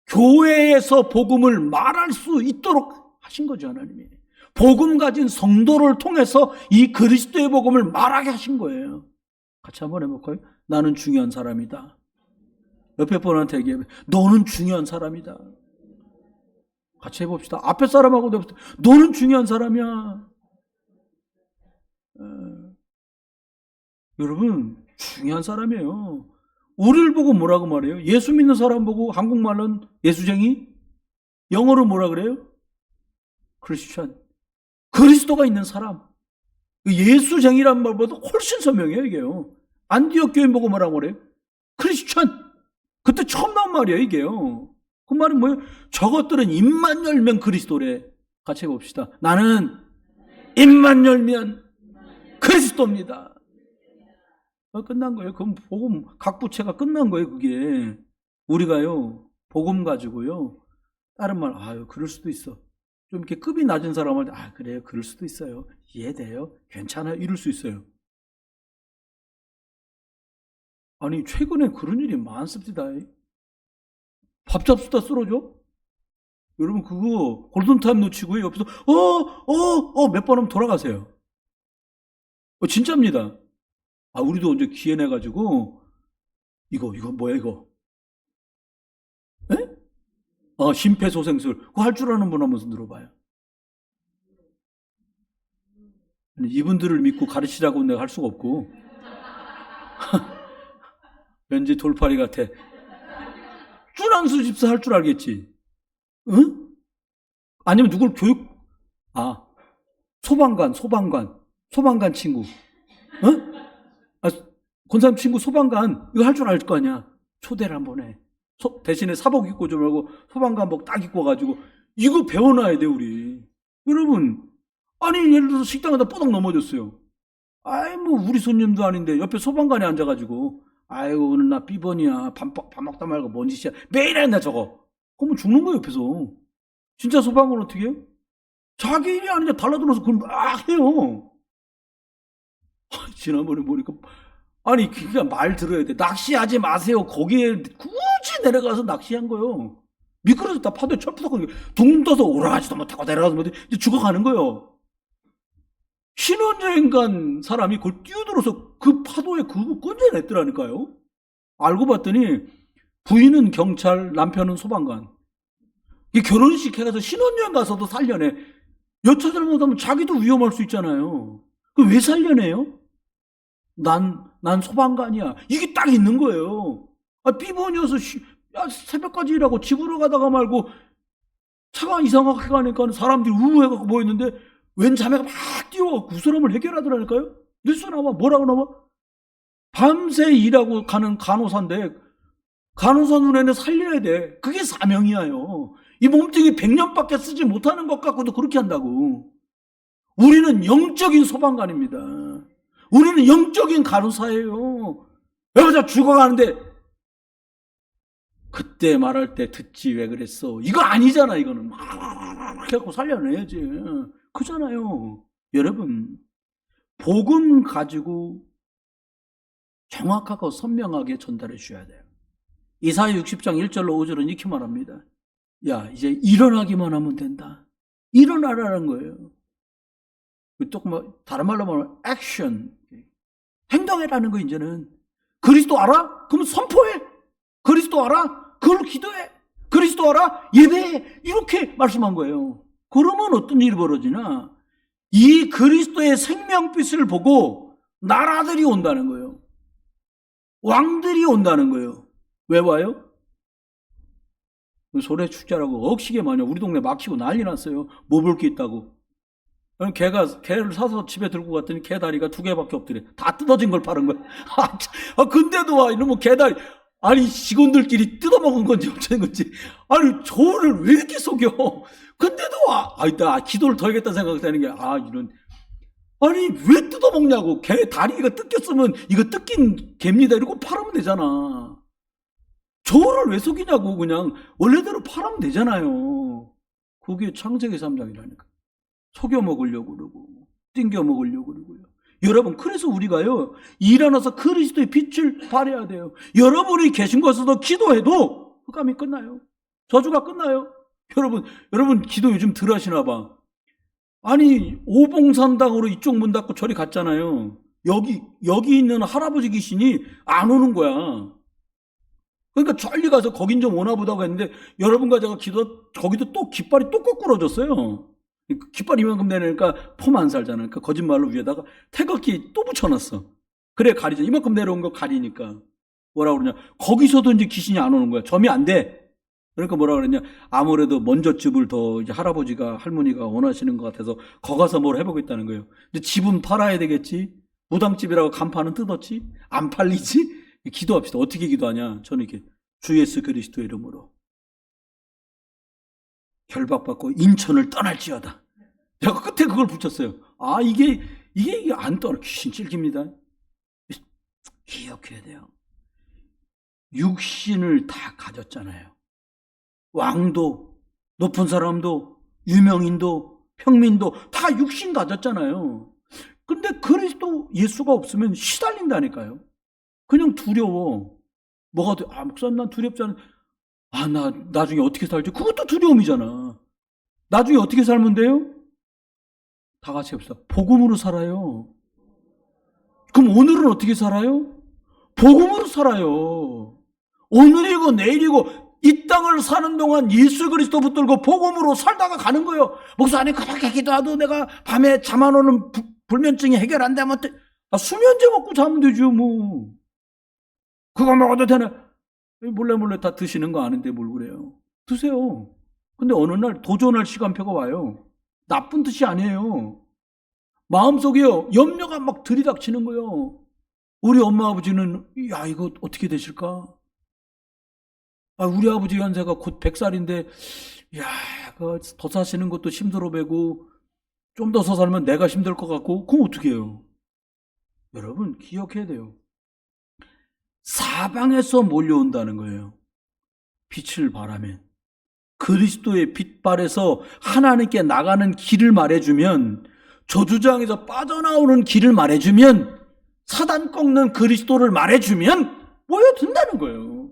교회에서 복음을 말할 수 있도록 하신 거죠, 하나님이. 복음 가진 성도를 통해서 이 그리스도의 복음을 말하게 하신 거예요. 같이 한번 해볼까요? 나는 중요한 사람이다. 옆에 분한테 얘기해. 너는 중요한 사람이다. 같이 해봅시다. 앞에 사람하고 너는 중요한 사람이야. 여러분, 중요한 사람이에요. 우리를 보고 뭐라고 말해요? 예수 믿는 사람 보고 한국말로는 예수쟁이? 영어로 뭐라 그래요? 크리스천. 그리스도가 있는 사람. 예수쟁이란 말보다 훨씬 선명해요, 이게요. 안디옥 교인 보고 뭐라고 그래요? 크리스천. 그때 처음 나온 말이에요, 이게요. 그 말은 뭐예요? 저것들은 입만 열면 그리스도래. 같이 해봅시다. 나는 입만 열면 그리스도입니다. 끝난 거예요. 그럼 복음, 각 부채가 끝난 거예요, 그게. 우리가요, 복음 가지고요, 다른 말, 그럴 수도 있어. 좀 이렇게 급이 낮은 사람한테, 그래요, 그럴 수도 있어요. 이해돼요. 괜찮아요. 이럴 수 있어요. 아니, 최근에 그런 일이 많습니다. 밥 잡수다 쓰러져? 여러분, 그거, 골든타임 놓치고요. 옆에서, 몇 번 하면 돌아가세요. 진짜입니다. 우리도 언제 기회 내가지고, 이거 뭐야, 이거? 에? 심폐소생술. 그거 할 줄 아는 분 한번 들어봐요. 이분들을 믿고 가르치라고 내가 할 수가 없고, 왠지 돌팔이 같아. 준항수 집사 할 줄 알겠지. 응? 아니면 누굴 소방관 친구. 응? 권사님 친구 소방관, 이거 할 줄 알 거 아니야. 초대를 한번 해. 대신에 사복 입고 좀 하고, 소방관복 딱 입고 가지고, 이거 배워놔야 돼, 우리. 여러분, 아니, 예를 들어서 식당에다 뽀닥 넘어졌어요. 우리 손님도 아닌데, 옆에 소방관이 앉아가지고, 아이고, 오늘 나 삐번이야. 밥 먹다 말고 뭔 짓이야. 매일 한다, 저거. 그러면 죽는 거예요, 옆에서. 진짜 소방관 어떻게 해요? 자기 일이 아니냐, 달라들어서 그걸 막 해요. 지난번에 보니까, 그러니까 말 들어야 돼. 낚시하지 마세요. 거기에 굳이 내려가서 낚시한 거예요. 미끄러졌다 파도에 철푸덕하니까 둥 떠서 오라가지도 못하고 내려가서 이제 죽어가는 거예요. 신혼여행 간 사람이 그걸 뛰어들어서 그 파도에 그거 건져냈더라니까요. 알고 봤더니 부인은 경찰, 남편은 소방관. 결혼식 해가서 신혼여행 가서도 살려내. 여차 잘못하면 자기도 위험할 수 있잖아요. 왜 살려내요? 난 소방관이야. 이게 딱 있는 거예요. 삐번이어서 새벽까지 일하고 집으로 가다가 말고 차가 이상하게 가니까 사람들이 우우해갖고 모였는데 웬 자매가 막 뛰어가고 그 사람을 해결하더라니까요. 뉴스 나와. 뭐라고 나와? 밤새 일하고 가는 간호사인데 간호사 눈에는 살려야 돼. 그게 사명이야요. 이 몸뚱이 100년밖에 쓰지 못하는 것 갖고도 그렇게 한다고. 우리는 영적인 소방관입니다. 우리는 영적인 간호사예요. 여보자 죽어가는데 그때 말할 때 듣지 왜 그랬어. 이거 아니잖아. 이거는 막 해갖고 살려내야지. 그잖아요. 여러분, 복음 가지고 정확하고 선명하게 전달해 주셔야 돼요. 이사야 60장 1절로 5절은 이렇게 말합니다. 야, 이제 일어나기만 하면 된다. 일어나라는 거예요. 다른 말로 말하면 액션, 행동해라는 거. 이제는 그리스도 알아? 그럼 선포해. 그리스도 알아? 그걸로 기도해. 그리스도 알아? 예배해. 이렇게 말씀한 거예요. 그러면 어떤 일이 벌어지나? 이 그리스도의 생명빛을 보고 나라들이 온다는 거예요. 왕들이 온다는 거예요. 왜 와요? 소래 축제라고 억시게 많이 우리 동네 막히고 난리 났어요. 뭐 볼 게 있다고. 개를 사서 집에 들고 갔더니 개 다리가 2개밖에 없더래. 다 뜯어진 걸 파는 거야. 근데도 와, 이러면 개 다리. 직원들끼리 뜯어먹은 건지 어쩌는 건지. 저를 왜 이렇게 속여? 근데도 와. 나 기도를 더 해야겠다 생각되는 게, 왜 뜯어먹냐고. 개 다리가 뜯겼으면 이거 뜯긴 개입니다. 이러고 팔으면 되잖아. 저를 왜 속이냐고. 그냥 원래대로 팔으면 되잖아요. 그게 창세기 3장이라니까. 속여 먹으려고 그러고 띵겨 먹으려고 그러고요. 여러분, 그래서 우리가요 일어나서 그리스도의 빛을 발해야 돼요. 여러분이 계신 곳에서도 기도해도 흑암이 끝나요. 저주가 끝나요. 여러분 기도 요즘 덜 하시나 봐. 오봉산당으로 이쪽 문 닫고 저리 갔잖아요. 여기 있는 할아버지 귀신이 안 오는 거야. 그러니까 저리 가서 거긴 좀 오나 보다고 했는데 여러분과 제가 거기도 또 깃발이 또 거꾸러졌어요. 깃발 이만큼 내려니까 폼 안 살잖아. 그러니까 거짓말로 위에다가 태극기 또 붙여놨어. 그래 가리죠. 이만큼 내려온 거 가리니까. 뭐라고 그러냐. 거기서도 이제 귀신이 안 오는 거야. 점이 안 돼. 그러니까 뭐라고 그러냐. 아무래도 먼저 집을 더 이제 할머니가 원하시는 것 같아서 거 가서 뭘 해보겠다는 거예요. 근데 집은 팔아야 되겠지. 무당집이라고 간판은 뜯었지. 안 팔리지. 기도합시다. 어떻게 기도하냐. 저는 이렇게 주 예수 그리스도의 이름으로 결박받고 인천을 떠날지어다. 제가 끝에 그걸 붙였어요. 이게 안 떠나. 귀신 찔깁니다. 기억해야 돼요. 육신을 다 가졌잖아요. 왕도, 높은 사람도, 유명인도, 평민도 다 육신 가졌잖아요. 근데 그리스도 예수가 없으면 시달린다니까요. 그냥 두려워. 뭐가 돼? 목사님 난 두렵지 않아. 나 나중에 어떻게 살지? 그것도 두려움이잖아. 나중에 어떻게 살면 돼요? 다 같이 합시다. 복음으로 살아요. 그럼 오늘은 어떻게 살아요? 복음으로 살아요. 오늘이고 내일이고 이 땅을 사는 동안 예수 그리스도 붙들고 복음으로 살다가 가는 거예요. 목사님 그렇게 기도해도 내가 밤에 잠 안 오는 불면증이 해결 안 되면 수면제 먹고 자면 되죠 뭐. 그거 먹어도 되나? 몰래 다 드시는 거 아는데 뭘 그래요? 드세요. 근데 어느 날 도전할 시간표가 와요. 나쁜 뜻이 아니에요. 마음속에요, 염려가 막 들이닥치는 거예요. 우리 엄마 아버지는, 야, 이거 어떻게 되실까? 아, 우리 아버지 연세가 곧 100살인데, 야, 더 사시는 것도 힘들어 배고, 좀 더 살면 내가 힘들 것 같고, 그럼 어떻게 해요? 여러분, 기억해야 돼요. 사방에서 몰려온다는 거예요. 빛을 발하면. 그리스도의 빛발에서 하나님께 나가는 길을 말해주면, 저주장에서 빠져나오는 길을 말해주면, 사단 꺾는 그리스도를 말해주면 모여든다는 거예요.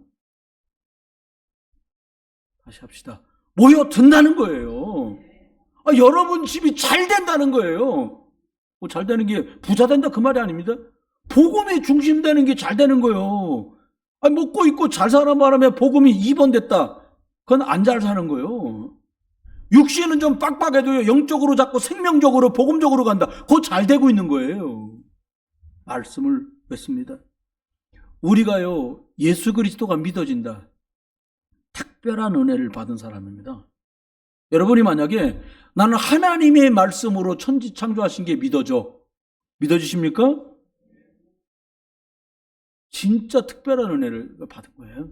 다시 합시다. 모여든다는 거예요. 여러분 집이 잘 된다는 거예요. 잘 되는 게 부자 된다 그 말이 아닙니다. 복음이 중심되는 게 잘 되는 거예요. 먹고 있고 잘 사는 바람에 복음이 2번 됐다. 그건 안 잘 사는 거예요. 육신은 좀 빡빡해도요, 영적으로 잡고 생명적으로 복음적으로 간다. 그거 잘 되고 있는 거예요. 말씀을 맺습니다. 우리가요, 예수 그리스도가 믿어진다. 특별한 은혜를 받은 사람입니다. 여러분이 만약에 나는 하나님의 말씀으로 천지 창조하신 게 믿어져. 믿어지십니까? 진짜 특별한 은혜를 받은 거예요.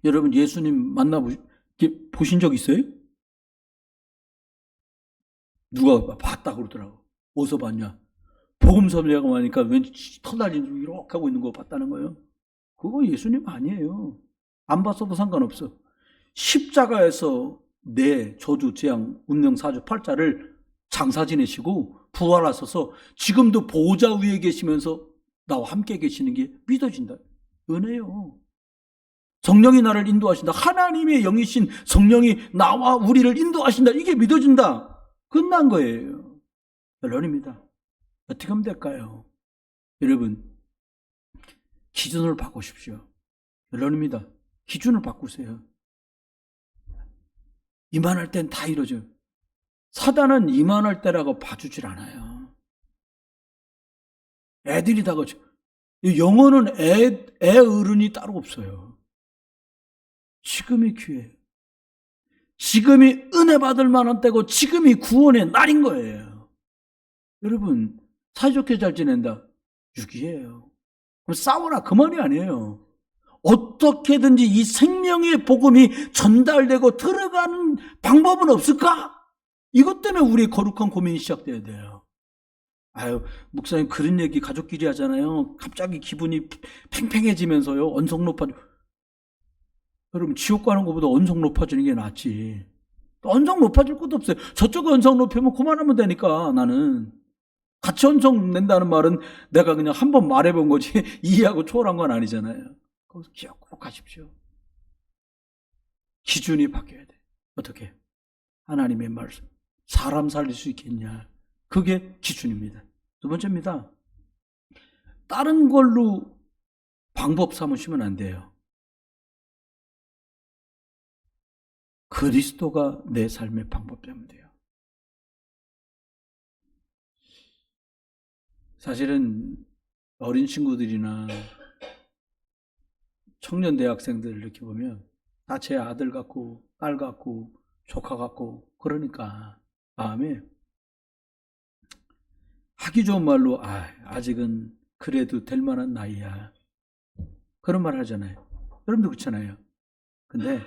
여러분 예수님 보신 적 있어요? 누가 봤다고 그러더라고. 어디서 봤냐? 복음 설교하고 하니까 왠지 터달린 이렇게 하고 있는 거 봤다는 거예요. 그거 예수님 아니에요. 안 봤어도 상관없어. 십자가에서 내 저주, 재앙, 운명, 사주, 팔자를 장사 지내시고 부활하셔서 지금도 보호자 위에 계시면서 나와 함께 계시는 게 믿어진다. 은혜요. 성령이 나를 인도하신다. 하나님의 영이신 성령이 나와 우리를 인도하신다. 이게 믿어진다. 끝난 거예요. 결론입니다. 어떻게 하면 될까요? 여러분, 기준을 바꾸십시오. 결론입니다. 기준을 바꾸세요. 이만할 땐 다 이러죠. 사단은 이만할 때라고 봐주질 않아요. 애들이 다 그렇죠. 영어는 애 어른이 따로 없어요. 지금이 기회예요. 지금이 은혜 받을 만한 때고 지금이 구원의 날인 거예요. 여러분, 사이좋게 잘 지낸다. 유기예요. 그럼 싸워라 그 말이 아니에요. 어떻게든지 이 생명의 복음이 전달되고 들어가는 방법은 없을까? 이것 때문에 우리의 거룩한 고민이 시작돼야 돼요. 아유, 목사님 그런 얘기 가족끼리 하잖아요. 갑자기 기분이 팽팽해지면서요. 언성 높아져. 여러분, 지옥 가는 것보다 언성 높아지는 게 낫지. 언성 높아질 것도 없어요. 저쪽 언성 높이면 그만하면 되니까. 나는 같이 언성 낸다는 말은 내가 그냥 한번 말해본 거지 이해하고 초월한 건 아니잖아요. 거기서 기억 꼭 하십시오. 기준이 바뀌어야 돼. 어떻게? 하나님의 말씀. 사람 살릴 수 있겠냐. 그게 기준입니다. 두 번째입니다. 다른 걸로 방법 삼으시면 안 돼요. 그리스도가 내 삶의 방법 되면 돼요. 사실은 어린 친구들이나 청년 대학생들 이렇게 보면 다 제 아들 같고 딸 같고 조카 같고 그러니까 마음에 하기 좋은 말로 아직은 그래도 될 만한 나이야. 그런 말 하잖아요. 여러분도 그렇잖아요. 근데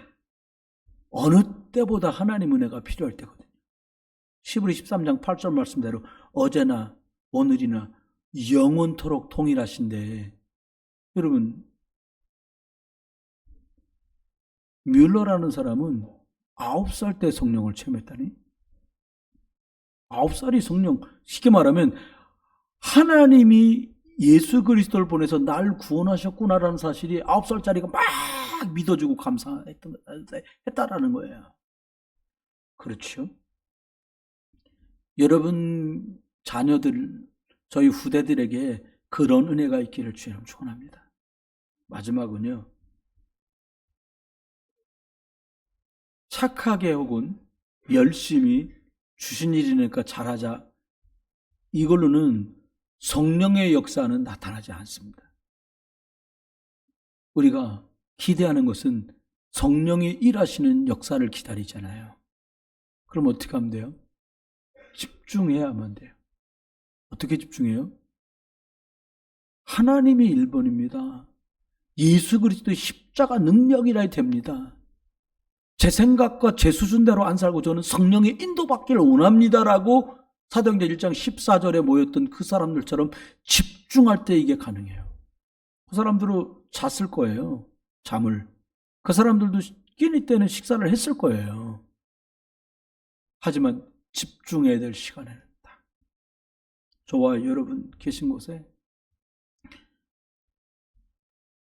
어느 때보다 하나님 은혜가 필요할 때거든요. 시브리 13장 8절 말씀대로 어제나 오늘이나 영원토록 동일하신데, 여러분, 뮬러라는 사람은 9살 때 성령을 체험했다니? 9살이 성령, 쉽게 말하면 하나님이 예수 그리스도를 보내서 날 구원하셨구나라는 사실이 9살짜리가 막 믿어주고 감사했다라는 거예요. 그렇죠? 여러분 자녀들, 저희 후대들에게 그런 은혜가 있기를 주님 축원합니다. 마지막은요, 착하게 혹은 열심히 주신 일이니까 잘하자, 이걸로는 성령의 역사는 나타나지 않습니다. 우리가 기대하는 것은 성령이 일하시는 역사를 기다리잖아요. 그럼 어떻게 하면 돼요? 집중해야만 돼요. 어떻게 집중해요? 하나님이 1번입니다. 예수 그리스도의 십자가 능력이라 됩니다. 제 생각과 제 수준대로 안 살고 저는 성령의 인도받기를 원합니다라고 사도행전 1장 14절에 모였던 그 사람들처럼 집중할 때 이게 가능해요. 그 사람들은 잤을 거예요. 잠을. 그 사람들도 끼니 때는 식사를 했을 거예요. 하지만 집중해야 될 시간에는 딱 저와 여러분 계신 곳에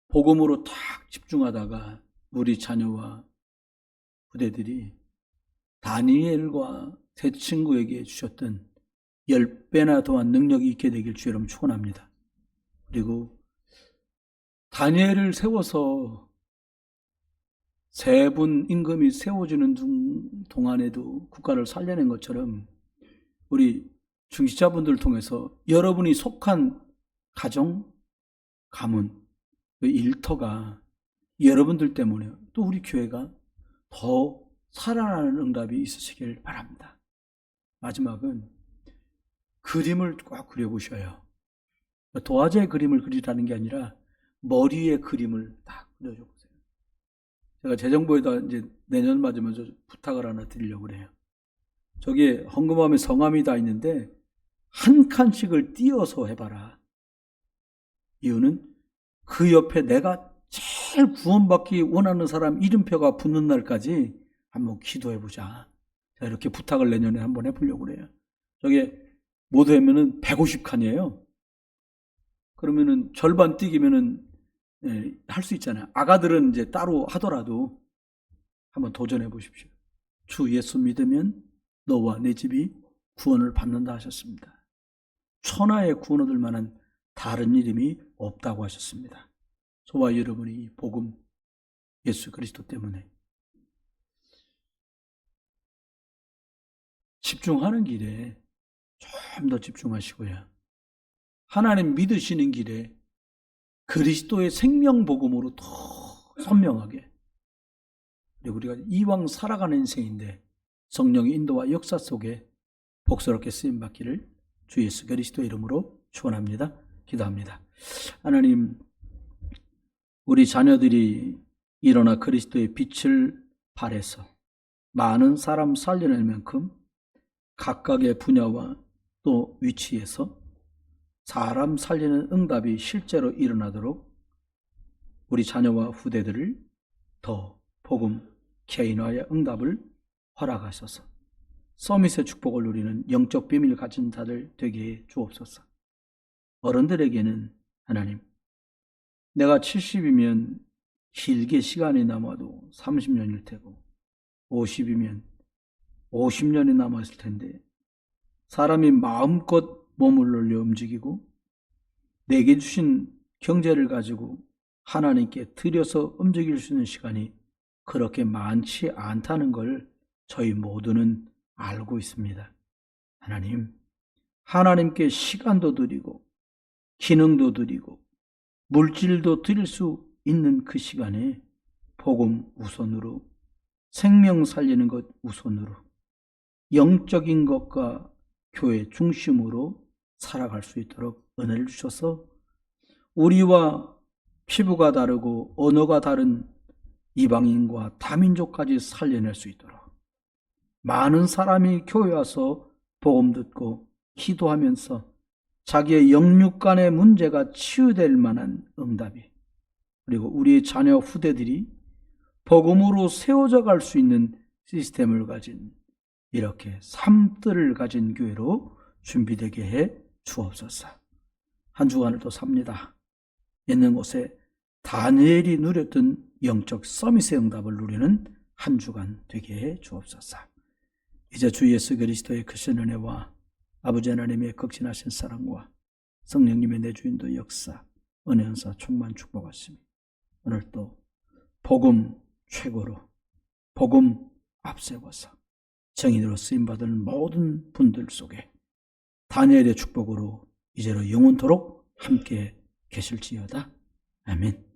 복음으로 딱 집중하다가 우리 자녀와 부대들이 다니엘과 세 친구에게 주셨던 10배나 더한 능력이 있게 되길 주 여러분 축원합니다. 그리고 다니엘을 세워서 세 분 임금이 세워지는 동안에도 국가를 살려낸 것처럼 우리 중직자분들을 통해서 여러분이 속한 가정, 가문, 그 일터가 여러분들 때문에 또 우리 교회가 더 살아나는 응답이 있으시길 바랍니다. 마지막은 그림을 꼭 그려보셔요. 도화지의 그림을 그리라는 게 아니라 머리에 그림을 딱 그려줘 보세요. 제가 재정부에다 이제 내년 맞으면서 부탁을 하나 드리려고 그래요. 저기에 헌금함에 성함이 다 있는데 한 칸씩을 띄어서 해봐라. 이유는 그 옆에 내가 제일 구원받기 원하는 사람 이름표가 붙는 날까지 한번 기도해보자. 자, 이렇게 부탁을 내년에 한번 해보려고 그래요. 저게 모두 하면은 150칸이에요. 그러면은 절반 띄기면은 할 수 있잖아요. 아가들은 이제 따로 하더라도 한번 도전해 보십시오. 주 예수 믿으면 너와 내 집이 구원을 받는다 하셨습니다. 천하의 구원 얻을 만한 다른 이름이 없다고 하셨습니다. 저와 여러분이 이 복음 예수 그리스도 때문에 집중하는 길에 좀 더 집중하시고요. 하나님 믿으시는 길에 그리스도의 생명 복음으로 더 선명하게, 그리고 우리가 이왕 살아가는 인생인데 성령의 인도와 역사 속에 복스럽게 쓰임받기를 주 예수 그리스도의 이름으로 축원합니다. 기도합니다. 하나님, 우리 자녀들이 일어나 그리스도의 빛을 발해서 많은 사람 살려낼 만큼 각각의 분야와 또 위치에서 사람 살리는 응답이 실제로 일어나도록 우리 자녀와 후대들을 더 복음 개인화의 응답을 허락하셔서 서밋의 축복을 누리는 영적 비밀을 가진 자들 되게 해 주옵소서. 어른들에게는 하나님, 내가 70이면 길게 시간이 남아도 30년일 테고 50이면 50년이 남았을 텐데 사람이 마음껏 몸을 놀려 움직이고 내게 주신 경제를 가지고 하나님께 드려서 움직일 수 있는 시간이 그렇게 많지 않다는 걸 저희 모두는 알고 있습니다. 하나님, 하나님께 시간도 드리고 기능도 드리고 물질도 드릴 수 있는 그 시간에 복음 우선으로, 생명 살리는 것 우선으로, 영적인 것과 교회 중심으로 살아갈 수 있도록 은혜를 주셔서 우리와 피부가 다르고 언어가 다른 이방인과 다민족까지 살려낼 수 있도록 많은 사람이 교회 와서 복음 듣고 기도하면서 자기의 영육 간의 문제가 치유될 만한 응답이, 그리고 우리 자녀 후대들이 복음으로 세워져 갈 수 있는 시스템을 가진 이렇게 삶들을 가진 교회로 준비되게 해 주옵소서. 한 주간을 또 삽니다. 있는 곳에 다니엘이 누렸던 영적 서밋의 응답을 누리는 한 주간 되게 해 주옵소서. 이제 주 예수 그리스도의 크신 은혜와 아버지 하나님의 극진하신 사랑과 성령님의 내주인도 역사, 은혜 은사 충만 축복하시며 오늘 또 복음 최고로 복음 앞세워서 정인으로 쓰임받은 모든 분들 속에 다니엘의 축복으로 이제로 영원토록 함께 계실지어다. 아멘.